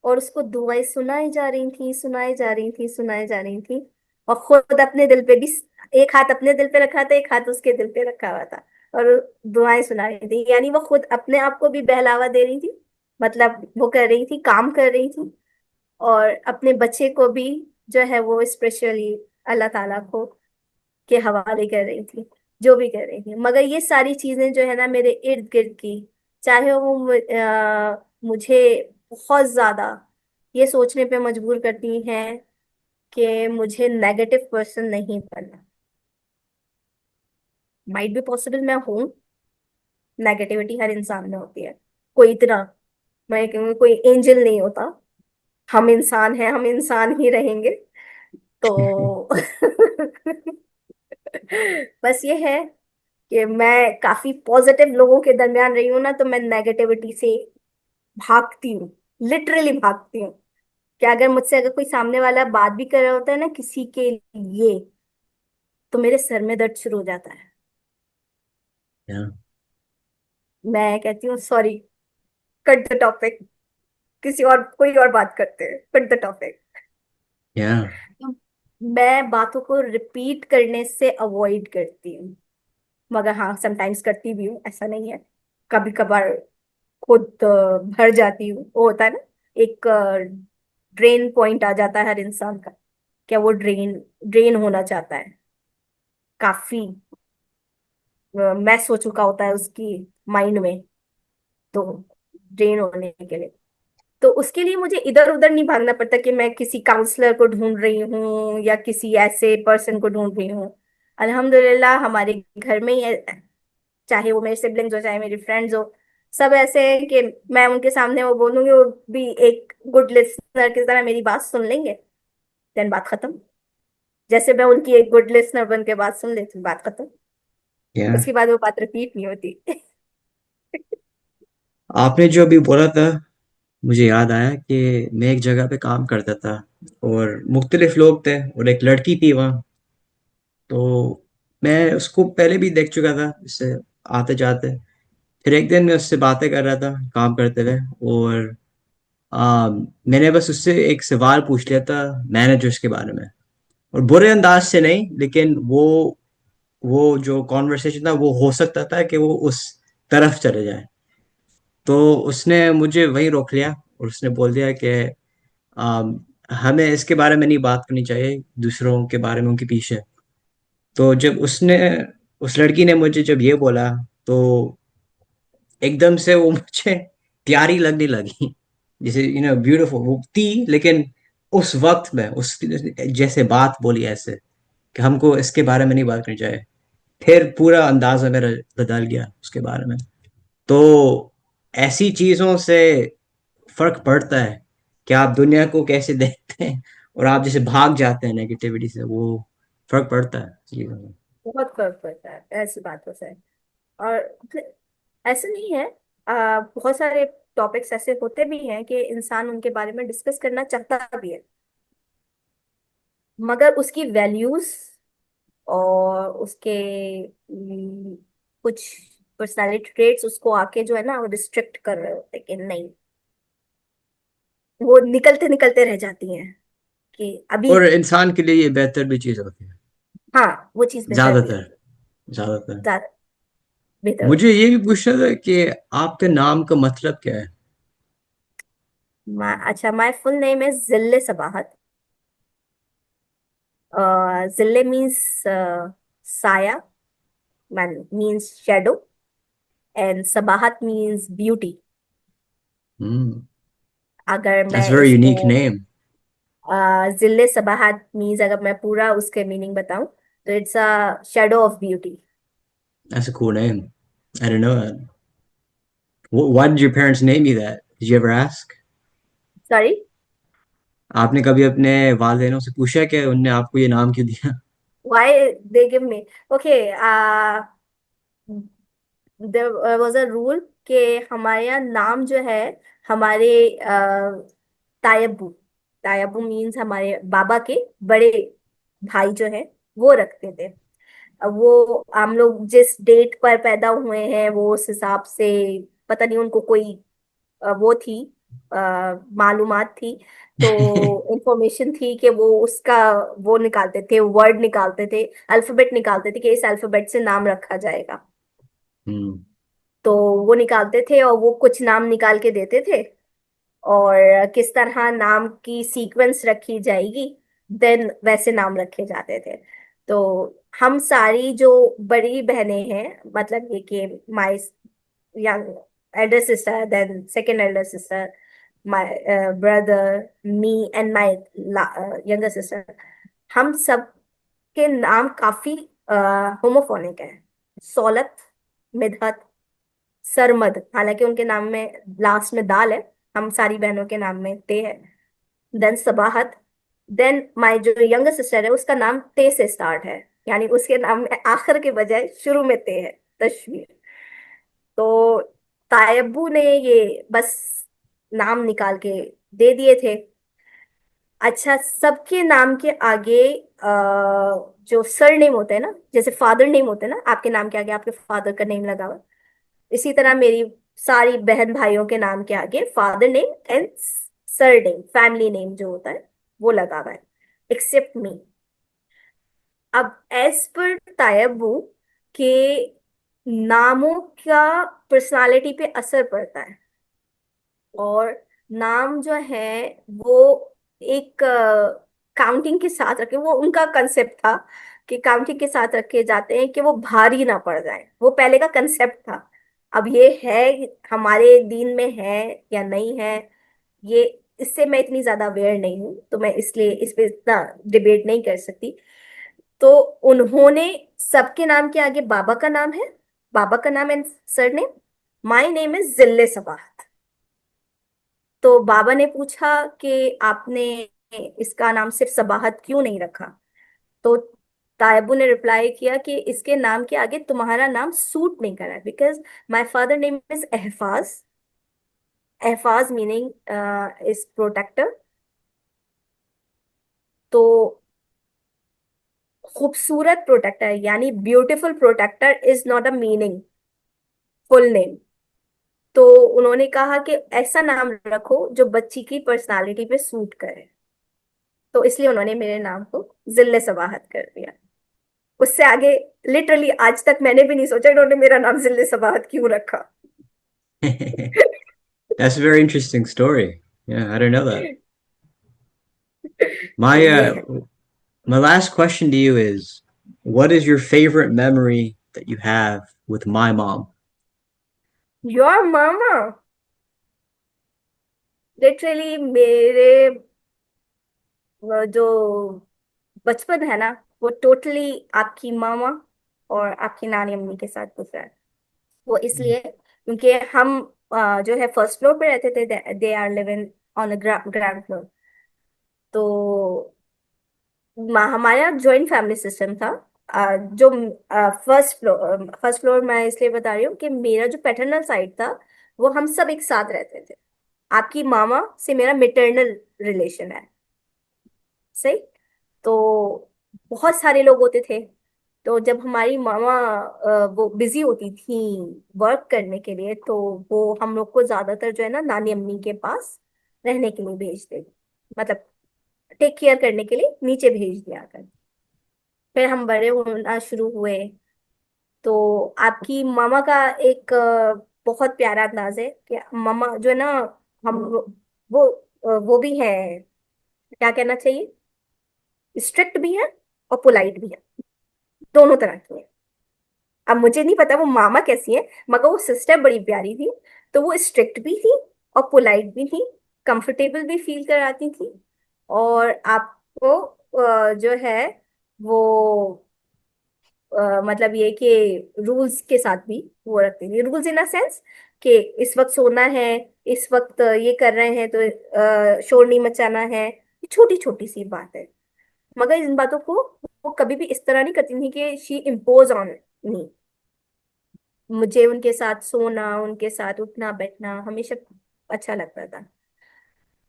S2: और उसको दुआएं सुनाई जा रही थी, सुनाई जा रही थी, सुनाई जा रही थी। और खुद अपने दिल पे भी, एक हाथ अपने दिल पे रखा था, एक हाथ उसके दिल पे रखा हुआ था, और दुआएं सुना रही थी। यानी वो खुद अपने आप को भी बहलावा दे रही थी, मतलब वो कर रही थी, काम कर रही थी, और अपने बच्चे को भी जो है वो स्पेशली अल्लाह ताला को के हवाले कर रही थी, जो भी कर रही थी। मगर ये सारी चीजें जो है ना मेरे इर्द गिर्द की, चाहे वो मुझे बहुत ज्यादा ये सोचने पे मजबूर करती हैं कि मुझे नेगेटिव पर्सन नहीं बनना। माइट भी पॉसिबल मैं हूँ, नेगेटिविटी हर इंसान में होती है, कोई इतना, मैं कहूँगी कोई एंजल नहीं होता। हम इंसान हैं, हम इंसान ही रहेंगे। तो बस ये है कि मैं काफी पॉजिटिव लोगों के दरमियान रही हूँ ना, तो मैं नेगेटिविटी से भागती हूँ, लिटरली भागती हूँ। कि अगर मुझसे अगर कोई सामने वाला बात भी कर रहा होता है ना किसी के लिए, तो मेरे सर में दर्द शुरू हो जाता है।
S1: या
S2: मैं कहती हूँ सॉरी, कट द टॉपिक, किसी और, कोई और बात करते हैं, कट द टॉपिक।
S1: या
S2: मैं बातों को रिपीट करने से अवॉइड करती हूँ, मगर हाँ समटाइम्स करती भी हूँ, ऐसा नहीं है। कभी कभार खुद भर जाती हूँ, वो होता है ना, एक ड्रेन पॉइंट आ जाता है हर इंसान का, क्या वो ड्रेन ड्रेन होना चाहता है, काफी मैस हो चुका होता है उसकी माइंड में, तो ड्रेन होने के लिए, तो उसके लिए मुझे इधर उधर नहीं भागना पड़ता कि मैं किसी काउंसलर को ढूंढ रही हूँ या किसी ऐसे पर्सन को ढूंढ रही हूँ। अल्हम्दुलिल्लाह हमारे घर में ही चाहे वो मेरे सिबलिंग्स हो चाहे मेरी फ्रेंड्स हो, सब ऐसे हैं कि मैं उनके सामने वो बोलूंगी, वो भी एक गुड लिसनर की तरह मेरी बात सुन लेंगे, देन बात खत्म। जैसे मैं उनकी एक गुड लिसनर बन के बात सुन लेती हूँ, बात खत्म।
S1: या
S2: उसके बाद वो बात रिपीट नहीं होती।
S1: आपने जो अभी बोला था, मुझे याद आया कि मैं एक जगह पे काम करता था और मुख्तलिफ लोग थे और एक लड़की थी वहाँ। तो मैं उसको पहले भी देख चुका था इससे आते जाते। फिर एक दिन मैं उससे बातें कर रहा था काम करते हुए, और मैंने बस उससे एक सवाल पूछ लिया था मैनेजर्स के बारे में, और बुरे अंदाज से नहीं, लेकिन वो जो कॉन्वर्सेशन था वो हो सकता था कि वो उस तरफ चले जाए। तो उसने मुझे वहीं रोक लिया और उसने बोल दिया कि आम, हमें इसके बारे में नहीं बात करनी चाहिए, दूसरों के बारे में उनके पीछे। तो जब उसने उस लड़की ने मुझे जब ये बोला, तो एकदम से वो मुझे प्यारी लगने लगी, जैसे ब्यूटीफुल वो थी, लेकिन उस वक्त में उस जैसे बात बोली ऐसे कि हमको इसके बारे में नहीं बात करनी चाहिए, फिर पूरा अंदाजा मेरा बदल गया उसके बारे में। तो ऐसी चीजों से फर्क पड़ता है कि आप दुनिया को कैसे देखते हैं, और आप जैसे भाग जाते हैं नेगेटिविटी से, वो फर्क पड़ता है चीजों में।
S2: बहुत फर्क पड़ता है ऐसी बातों से। और ऐसे नहीं है, बहुत सारे टॉपिक्स ऐसे होते भी हैं कि इंसान उनके बारे में डिस्कस करना चाहता भी है, मगर उसकी वैल्यूज और उसके कुछ पर्सनालिटी ट्रेट्स उसको आके जो है ना वो रिस्ट्रिक्ट कर रहे होते हैं कि नहीं, वो निकलते निकलते रह जाती हैं कि अभी।
S1: और इंसान के लिए ये बेहतर भी चीज होती है।
S2: हाँ, वो चीज बेहतर भी है।
S1: ज्यादातर। ज्यादातर।
S2: ज्यादा बेहतर
S1: मुझे
S2: होती
S1: ये भी पूछना था कि आपके नाम का मतलब क्या है?
S2: है। अच्छा, माय फुल नेम इज जिल्ले सबाहत। जिल्ले मीन्स साया, means shadow, and Sabahat means beauty.
S1: Hmm.
S2: अगर
S1: दैट्स
S2: मैं
S1: वेरी
S2: इसको
S1: यूनिक नेम।
S2: जिल्ले सबाहत मीन्स अगर मैं पूरा उसके मीनिंग बताऊं तो it's a shadow of beauty.
S1: That's a cool name. I didn't know that. Why did your parents name you that? Did you ever ask?
S2: Sorry.
S1: आपने कभी अपने वालिदैनों से पूछा कि उनने आपको ये नाम क्यों दिया?
S2: Why they give me. Okay, there was a rule कि हमारे यहाँ नाम जो है, हमारे तायब्बू, तायब्बू मीन्स हमारे बाबा के बड़े भाई जो है वो रखते थे। अब वो हम लोग जिस डेट पर पैदा हुए हैं वो उस हिसाब से, पता नहीं उनको कोई वो थी, मालूमात थी, तो इंफॉर्मेशन थी कि वो उसका वो निकालते थे, वर्ड निकालते थे, अल्फाबेट निकालते थे कि इस अल्फाबेट से नाम रखा जाएगा।
S1: हम्म।
S2: तो वो निकालते थे और वो कुछ नाम निकाल के देते थे, और किस तरह नाम की सीक्वेंस रखी जाएगी, देन वैसे नाम रखे जाते थे। तो हम सारी जो बड़ी बहनें हैं, मतलब ये कि माई young elder sister, then second elder sister, my brother, me and my younger sister, हम सब के नाम काफी होमोफोनिक है। सौलत, मिदहत, सरमद, हालांकि उनके नाम में लास्ट में दाल है, हम सारी बहनों के नाम में ते है। देन सबाहत। देन माय जो यंगर सिस्टर है उसका नाम ते से स्टार्ट है, यानी उसके नाम में आखिर के बजाय शुरू में ते है, तशवीर। तो तायब्बू ने ये बस नाम निकाल के दे दिए थे। अच्छा, सबके नाम के आगे जो सर नेम होता है ना, जैसे फादर नेम होता है ना, आपके नाम के आगे आपके फादर का नेम लगा हुआ, इसी तरह मेरी सारी बहन भाइयों के नाम के आगे father name and sir name, family name जो होता है वो लगा हुआ है, एक्सेप्ट मी। अब एज पर तायब्बू के नामों का पर्सनालिटी पे असर पड़ता है, और नाम जो है वो एक काउंटिंग के साथ रखे, वो उनका कंसेप्ट था कि काउंटिंग के साथ रखे जाते हैं कि वो भारी ना पड़ जाए, वो पहले का कंसेप्ट था। अब ये है हमारे दीन में है या नहीं है, ये इससे मैं इतनी ज्यादा अवेयर नहीं हूँ, तो मैं इसलिए इस पे इतना डिबेट नहीं कर सकती। तो उन्होंने सबके नाम के आगे बाबा का नाम है, बाबा का नाम and sir name, my name is जिल्ले सबा। तो बाबा ने पूछा कि आपने इसका नाम सिर्फ सबाहत क्यों नहीं रखा। तो तायबू ने रिप्लाई किया कि इसके नाम के आगे तुम्हारा नाम सूट नहीं करा, because my father name is Ehfaz. Ehfaz meaning is protector. तो खूबसूरत प्रोटेक्टर यानी beautiful protector is not a meaning, full name. तो उन्होंने कहा कि ऐसा नाम रखो जो बच्ची की पर्सनालिटी पे सूट करे, तो इसलिए उन्होंने मेरे नाम को जिल्ले सबाहत कर दिया। उससे आगे लिटरली आज तक मैंने भी नहीं सोचा इन्होंने मेरा नाम जिल्ले सबाहत क्यों रखा।
S1: That's a very interesting story. Yeah, I didn't know that.
S2: तो
S1: My
S2: ये
S1: uh,
S2: है।
S1: my last question to you is, what is your favorite memory that you have with my mom?
S2: Your mama, literally मेरे जो बचपन है ना, वो totally आपकी मामा और आपकी नानी अम्मी के साथ गुजरा है। वो इसलिए क्योंकि हम जो है फर्स्ट फ्लोर पे रहते थे, they are living on ground floor. तो हमारे यहाँ जॉइंट फैमिली सिस्टम था। जो फर्स्ट फ्लोर मैं इसलिए बता रही हूँ कि मेरा जो पैटर्नल साइड था वो हम सब एक साथ रहते थे। आपकी मामा से मेरा मिटरनल रिलेशन है, सही। तो बहुत सारे लोग होते थे। तो जब हमारी मामा वो बिजी होती थी वर्क करने के लिए, तो वो हम लोग को ज्यादातर जो है ना नानी अम्मी के पास रहने के लिए भेज दे, मतलब टेक केयर करने के लिए नीचे भेज दिया कर। फिर हम बड़े होना शुरू हुए। तो आपकी मामा का एक बहुत प्यारा अंदाज है कि मामा जो है ना, हम वो भी है, क्या कहना चाहिए, स्ट्रिक्ट भी है और पोलाइट भी है, दोनों तरह की है। अब मुझे नहीं पता वो मामा कैसी है, मगर वो सिस्टर बड़ी प्यारी थी। तो वो स्ट्रिक्ट भी थी और पोलाइट भी थी, कंफर्टेबल भी फील कराती थी। और आपको जो है वो मतलब ये कि रूल्स के साथ भी वो रखती थी, रूल्स इन अ सेंस कि इस वक्त सोना है, इस वक्त ये कर रहे हैं तो शोर नहीं मचाना है। छोटी छोटी सी बात है, मगर इन बातों को वो कभी भी इस तरह नहीं करती थी कि शी इम्पोज ऑन मी। मुझे उनके साथ सोना, उनके साथ उठना बैठना हमेशा अच्छा लगता था।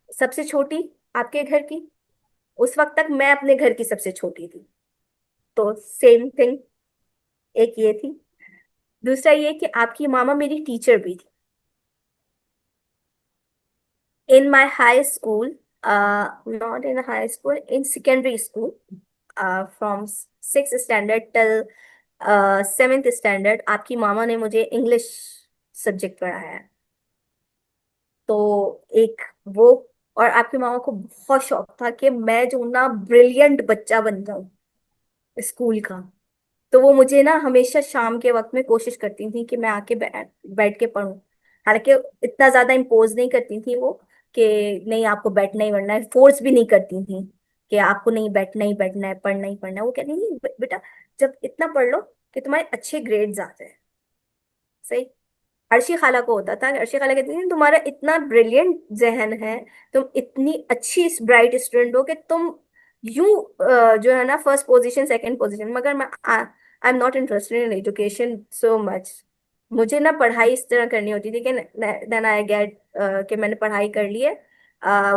S2: सबसे छोटी आपके घर की, उस वक्त तक मैं अपने घर की सबसे छोटी थी, तो सेम थिंग। एक ये थी। दूसरा ये कि आपकी मामा मेरी टीचर भी थी in my high school, not in high school, in secondary school, from 6th standard till 7th standard आपकी मामा ने मुझे इंग्लिश सब्जेक्ट पढ़ाया है। तो एक वो, और आपकी मामा को बहुत शौक था कि मैं जो ना ब्रिलियंट बच्चा बन जाऊं स्कूल का। तो वो मुझे ना हमेशा शाम के वक्त में कोशिश करती थी कि मैं आके बैठ के पढूं। हालांकि इतना ज्यादा इम्पोज नहीं करती थी वो कि नहीं आपको बैठना ही पढ़ना है, फोर्स भी नहीं करती थी कि आपको नहीं बैठना ही बैठना है, पढ़ना ही पढ़ना है। वो कहती थी बेटा जब इतना पढ़ लो कि तुम्हारे अच्छे ग्रेड्स आ जाए, सही। अर्शी खाला को होता था, अर्शी खाला कहती थी तुम्हारा इतना ब्रिलियंट जहन है, तुम इतनी अच्छी ब्राइट स्टूडेंट हो कि तुम यूं जो है ना फर्स्ट पोजीशन सेकंड पोजीशन। मगर मैं I am not interested in education so much. मुझे ना पढ़ाई इस तरह करनी होती थी कि देन आई गेट कि मैंने पढ़ाई कर ली है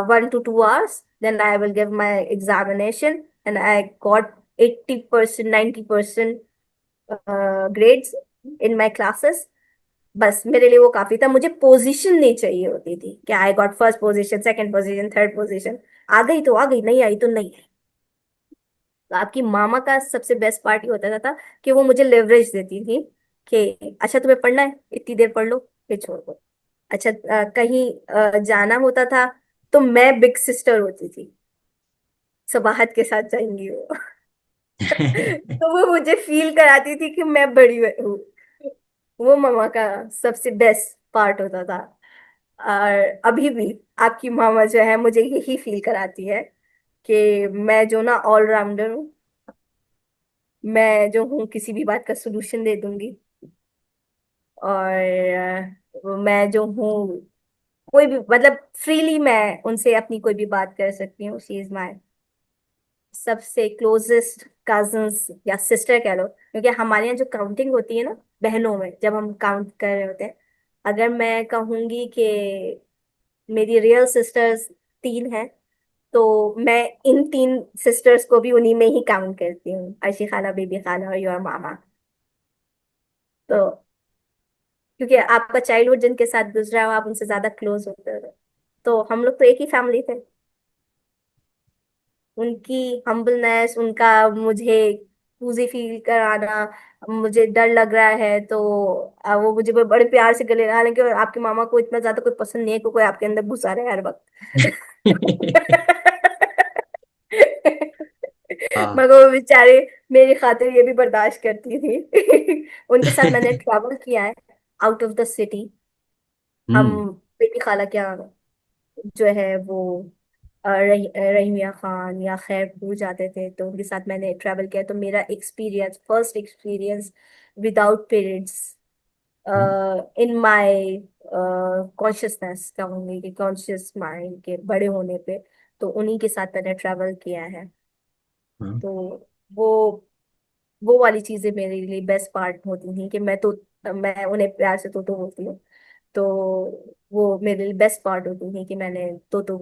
S2: 1 to 2 hours, then I will give my examination and I got 80%, 90% grades in my classes. बस मेरे लिए वो काफी था, मुझे पोजीशन नहीं चाहिए होती थी कि I got first position, second position, third position. आ गई तो आ गई, नहीं आई तो नहीं आई। तो आपकी मामा का सबसे बेस्ट पार्ट ये होता था कि वो मुझे लेवरेज देती थी कि अच्छा तुम्हें पढ़ना है इतनी देर पढ़ लो फिर छोड़ दो। अच्छा कहीं जाना होता था तो मैं बिग सिस्टर होती थी, सबाहत के साथ जाएंगी वो। तो वो मुझे फील कराती थी कि मैं बड़ी हूँ। वो मामा का सबसे बेस्ट पार्ट होता था। और अभी भी आपकी मामा जो है मुझे यही फील कराती है कि मैं जो ना ऑलराउंडर हूँ, मैं जो हूँ किसी भी बात का सोल्यूशन दे दूंगी। और मैं जो हूँ कोई भी मतलब फ्रीली मैं उनसे अपनी कोई भी बात कर सकती हूँ। शी इज माई सबसे क्लोजेस्ट कजन्स या सिस्टर कह लो, क्योंकि हमारे यहाँ जो काउंटिंग होती है ना बहनों में, जब हम काउंट कर रहे होते हैं, अगर मैं कहूंगी कि मेरी रियल सिस्टर्स 3 हैं, तो मैं इन 3 सिस्टर्स को भी उन्हीं में ही काउंट करती हूँ, अर्शी खाला, बेबी खाला और योर मामा। तो क्योंकि आपका चाइल्डहुड जिनके साथ गुजरा हो आप उनसे ज्यादा क्लोज होते हो, तो हम लोग तो एक ही फैमिली थे। उनकी हम्बलनेस, उनका मुझे कूजी फील कराना, मुझे डर लग रहा है तो वो मुझे बड़े प्यार से गले लगा, हालांकि आपके मामा को इतना ज्यादा कोई पसंद नहीं है कि कोई आपके अंदर घुसा रहे हर वक्त।
S1: हाँ।
S2: मगर वो बेचारे मेरी खातिर ये भी बर्दाश्त करती थी। उनके साथ मैंने ट्रैवल किया है आउट ऑफ द सिटी। हम
S1: हम्म।
S2: बेटी खाला के यहाँ जो है वो रहीमिया खान या खैरपुर जाते थे, तो उनके साथ मैंने ट्रैवल किया। तो मेरा experience, first experience without parents
S1: hmm.
S2: In my consciousness, कहूँगी कि कॉन्शियस माइंड के बड़े होने पे, तो उन्हीं के साथ मैंने ट्रैवल किया है।
S1: हाँ।
S2: तो वो वो वाली चीजें मेरे लिए बेस्ट पार्ट होती थी कि मैं उन्हें प्यार से तो बोलती हूँ। तो वो मेरे लिए बेस्ट पार्ट होती थी कि मैंने तो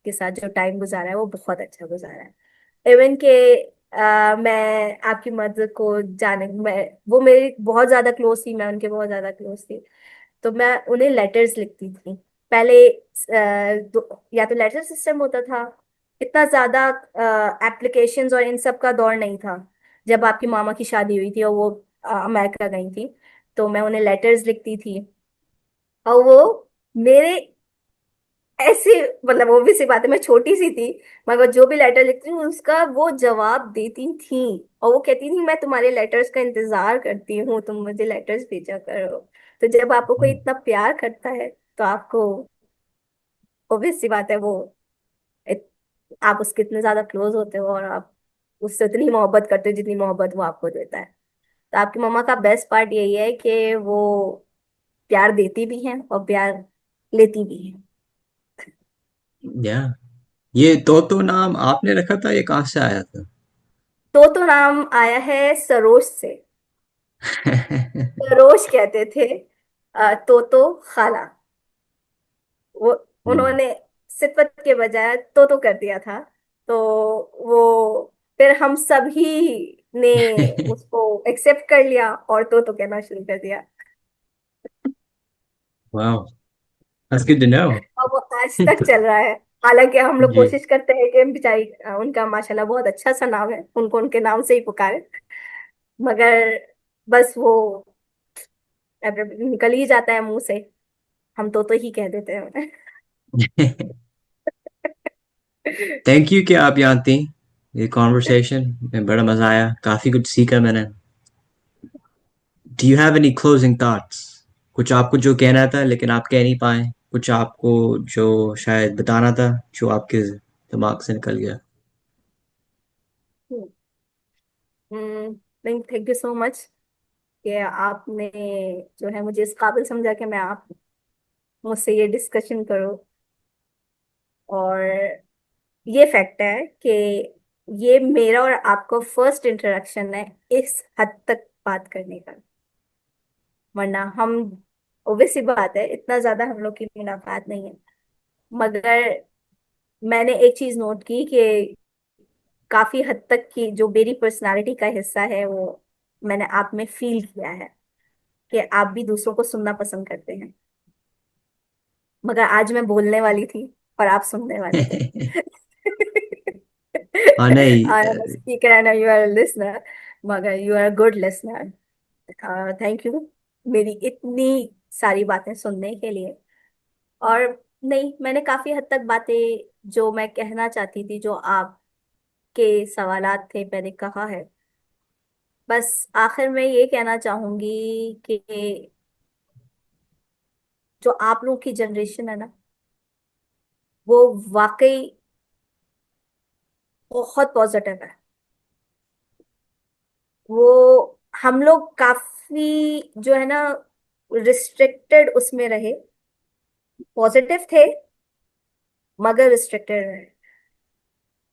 S2: के साथ जो टाइम गुजारा है वो बहुत अच्छा गुजारा है। इवन के मैं आपकी मदर को जाने मैं वो मेरी बहुत ज्यादा क्लोज थी, मैं उनके बहुत ज्यादा क्लोज थी। तो मैं उन्हें लेटर्स लिखती थी पहले या तो लेटर सिस्टम होता था, इतना ज्यादा एप्लीकेशंस और इन सब का दौर नहीं था। जब आपकी मामा की शादी हुई थी और वो अमेरिका गई थी, तो मैं उन्हें लेटर्स लिखती थी, और वो मेरे ऐसे, मतलब वो भी सी बात है, मैं छोटी सी थी, मगर जो भी लेटर लिखती हूँ उसका वो जवाब देती थी। और वो कहती थी मैं तुम्हारे लेटर्स का इंतजार करती हूँ, तुम मुझे लेटर्स भेजा करो। तो जब आपको कोई इतना प्यार करता है, तो आपको ऑब्वियस सी बात है, वो इत, आप उसके इतने ज्यादा क्लोज होते हो, और आप उससे उतनी मोहब्बत करते हो जितनी मोहब्बत वो आपको देता है। तो आपकी मम्मा का बेस्ट पार्ट यही है कि वो प्यार देती भी हैं और प्यार लेती भी हैं।
S1: या ये तो नाम आपने रखा था, ये कहाँ से आया था?
S2: तो नाम आया है सरोज से। सरोज कहते थे तो खाला, वो
S1: हम्म।
S2: उन्होंने सिफत के बजाय तो कर दिया था। तो वो फिर हम सभी ने उसको एक्सेप्ट कर लिया और तो कहना शुरू कर दिया।
S1: वाह, दैट्स गुड टू नो।
S2: और वो आज तक चल रहा है। हालांकि हम लोग
S1: जी।
S2: कोशिश करते हैं कि बेचारी उनका माशाल्लाह बहुत अच्छा सा नाम है, उनको उनके नाम से ही पुकारे, मगर बस वो निकल ही जाता है मुंह से, हम तो ही कह देते हैं।
S1: थैंक यू कि आप यहाँ थी। ये कॉन्वर्सेशन में बड़ा मजा आया, काफी कुछ सीखा मैंने। Do you have any closing thoughts? कुछ आपको जो कहना था लेकिन आप कह नहीं पाए, कुछ आपको जो शायद बताना था, जो आपके दिमाग से निकल गया?
S2: नहीं, थैंक यू सो मच कि आपने जो है मुझे इस काबिल समझा कि मैं आप मुझसे ये डिस्कशन करो। और ये फैक्ट है कि ये मेरा और आपका फर्स्ट इंटरेक्शन है इस हद तक बात करने का। वरना हम, ओबवियस सी बात है, इतना ज्यादा हम लोग की मुलाकात नहीं है, मगर मैंने एक चीज नोट की कि काफी हद तक की जो मेरी पर्सनालिटी का हिस्सा है वो मैंने आप में फील किया है, कि आप भी दूसरों को सुनना पसंद करते हैं। मगर आज मैं बोलने वाली थी और आप सुनने वाले थे।
S1: हाँ नहीं,
S2: I am a speaker and you are a listener, मगर you are a good listener. Thank you मेरी इतनी सारी बातें सुनने के लिए। और नहीं, मैंने काफी हद तक बातें जो मैं कहना चाहती थी, जो आपके सवालात थे, मैंने कहा है। बस आखिर में ये कहना चाहूंगी कि जो आप लोगों की जनरेशन है ना, वो वाकई बहुत पॉजिटिव है। वो हम लोग काफी जो है ना रिस्ट्रिक्टेड उसमें रहे, पॉजिटिव थे मगर रिस्ट्रिक्टेड रहे।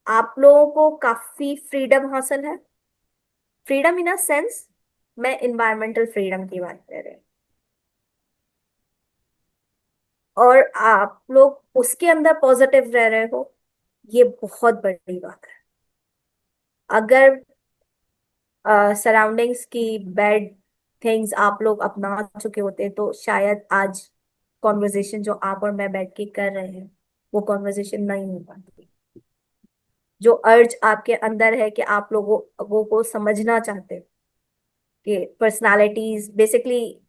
S2: आप लोगों को काफी फ्रीडम हासिल है, फ्रीडम इन अ सेंस, मैं इन्वायरमेंटल फ्रीडम की बात कर रही हूँ। और आप लोग उसके अंदर पॉजिटिव रह रहे हो, ये बहुत बड़ी बात है। अगर सराउंडिंग्स की बैड थिंग्स आप लोग अपना चुके होते तो शायद आज कॉन्वर्जेशन जो आप और मैं बैठ के कर रहे हैं वो कॉन्वर्जेशन नहीं हो पाती। जो अर्ज आपके अंदर है कि आप लोगों को समझना चाहते हो कि पर्सनालिटीज बेसिकली,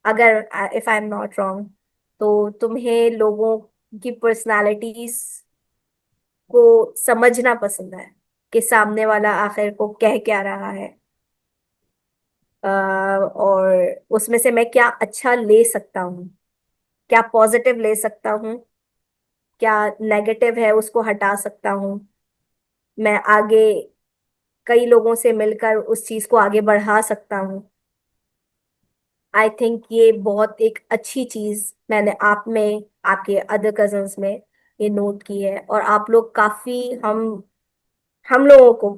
S2: अगर if I am not wrong, तो तुम्हें लोगों की पर्सनालिटीज को समझना पसंद है कि सामने वाला आखिर को कह क्या रहा है, और उसमें से मैं क्या अच्छा ले सकता हूँ, क्या पॉजिटिव ले सकता हूँ, क्या नेगेटिव है उसको हटा सकता हूँ, मैं आगे कई लोगों से मिलकर उस चीज को आगे बढ़ा सकता हूँ। आई थिंक ये बहुत एक अच्छी चीज मैंने आप में, आपके अदर कजन्स में ये नोट की है। और आप लोग काफी हम लोगों को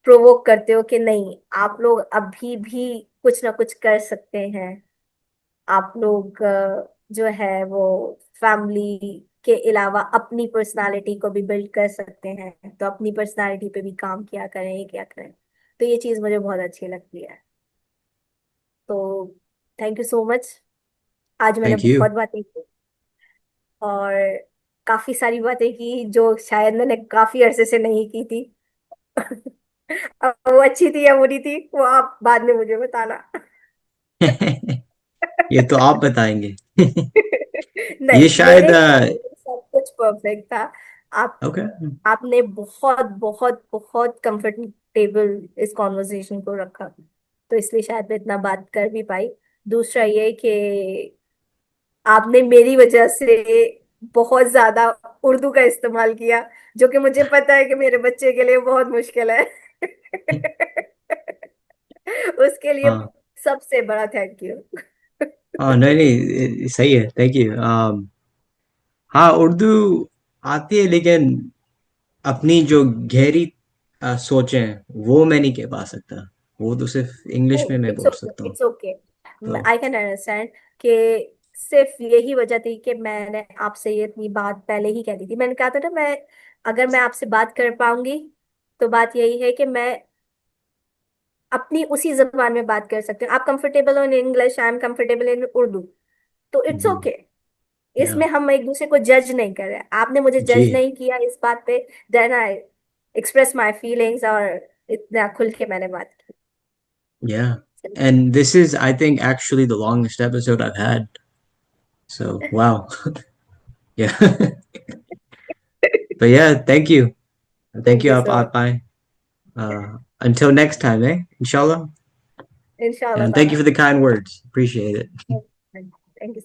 S2: प्रोवोक करते हो कि नहीं, आप लोग अभी भी कुछ ना कुछ कर सकते हैं। आप लोग जो है वो फैमिली के अलावा अपनी पर्सनालिटी को भी बिल्ड कर सकते हैं, तो अपनी पर्सनालिटी पे भी काम किया करें, ये क्या करें। तो ये चीज़ मुझे बहुत अच्छी लगती है। तो थैंक यू सो मच, आज मैंने
S1: थैंक यू।
S2: बहुत बातें की। और काफी सारी बातें की जो शायद मैंने काफी अरसे से नहीं की थी। अब वो अच्छी थी या बुरी थी वो आप बाद में मुझे बताना।
S1: ये तो आप बताएंगे। ये
S2: नहीं,
S1: शायद
S2: मेरे ख्याल में सब कुछ परफेक्ट था। आप
S1: ओके।
S2: आपने बहुत बहुत बहुत कंफर्टेबल इस कॉन्वर्सेशन को रखा, तो इसलिए शायद मैं इतना बात कर भी पाई। दूसरा ये कि आपने मेरी वजह से बहुत ज्यादा उर्दू का इस्तेमाल किया, जो कि मुझे पता है कि मेरे बच्चे के लिए बहुत मुश्किल है। उसके लिए
S1: हाँ
S2: सबसे बड़ा थैंक यू।
S1: हाँ, नहीं नहीं, सही है, थैंक यू। हाँ, उर्दू आती है, लेकिन अपनी जो गहरी सोचें वो मैं नहीं कह पा सकता। वो तो सिर्फ इंग्लिश में मैं
S2: इट्स
S1: बोल
S2: ओके,
S1: सकता हूँ।
S2: It's okay.
S1: तो
S2: आई कैन अंडरस्टैंड कि सिर्फ यही वजह थी कि मैंने आपसे ये इतनी बात पहले ही कह दी थी। मैंने कहा था ना, मैं अगर मैं आपसे बात कर पाऊंगी तो बात यही है कि मैं अपनी उसी जबान में बात कर सकती हूँ। आप कंफर्टेबल हो in English, I am comfortable in Urdu, तो इट्स ओके।
S1: या
S2: इसमें हम एक दूसरे को जज नहीं कर रहे हैं। आपने मुझे जज
S1: जी,
S2: नहीं किया इस बात पे, then I express my feelings, और इतना खुल के मैंने बात की।
S1: yeah, and this is, I think, actually the longest episode I've had. So wow. Yeah. But yeah, thank
S2: thank
S1: you
S2: you so
S1: आप आए। Until next time, eh, inshallah.
S2: Much. इंशाल्लाह,
S1: And
S2: bye
S1: thank you
S2: bye.
S1: for the kind words, appreciate it।
S2: Thank you.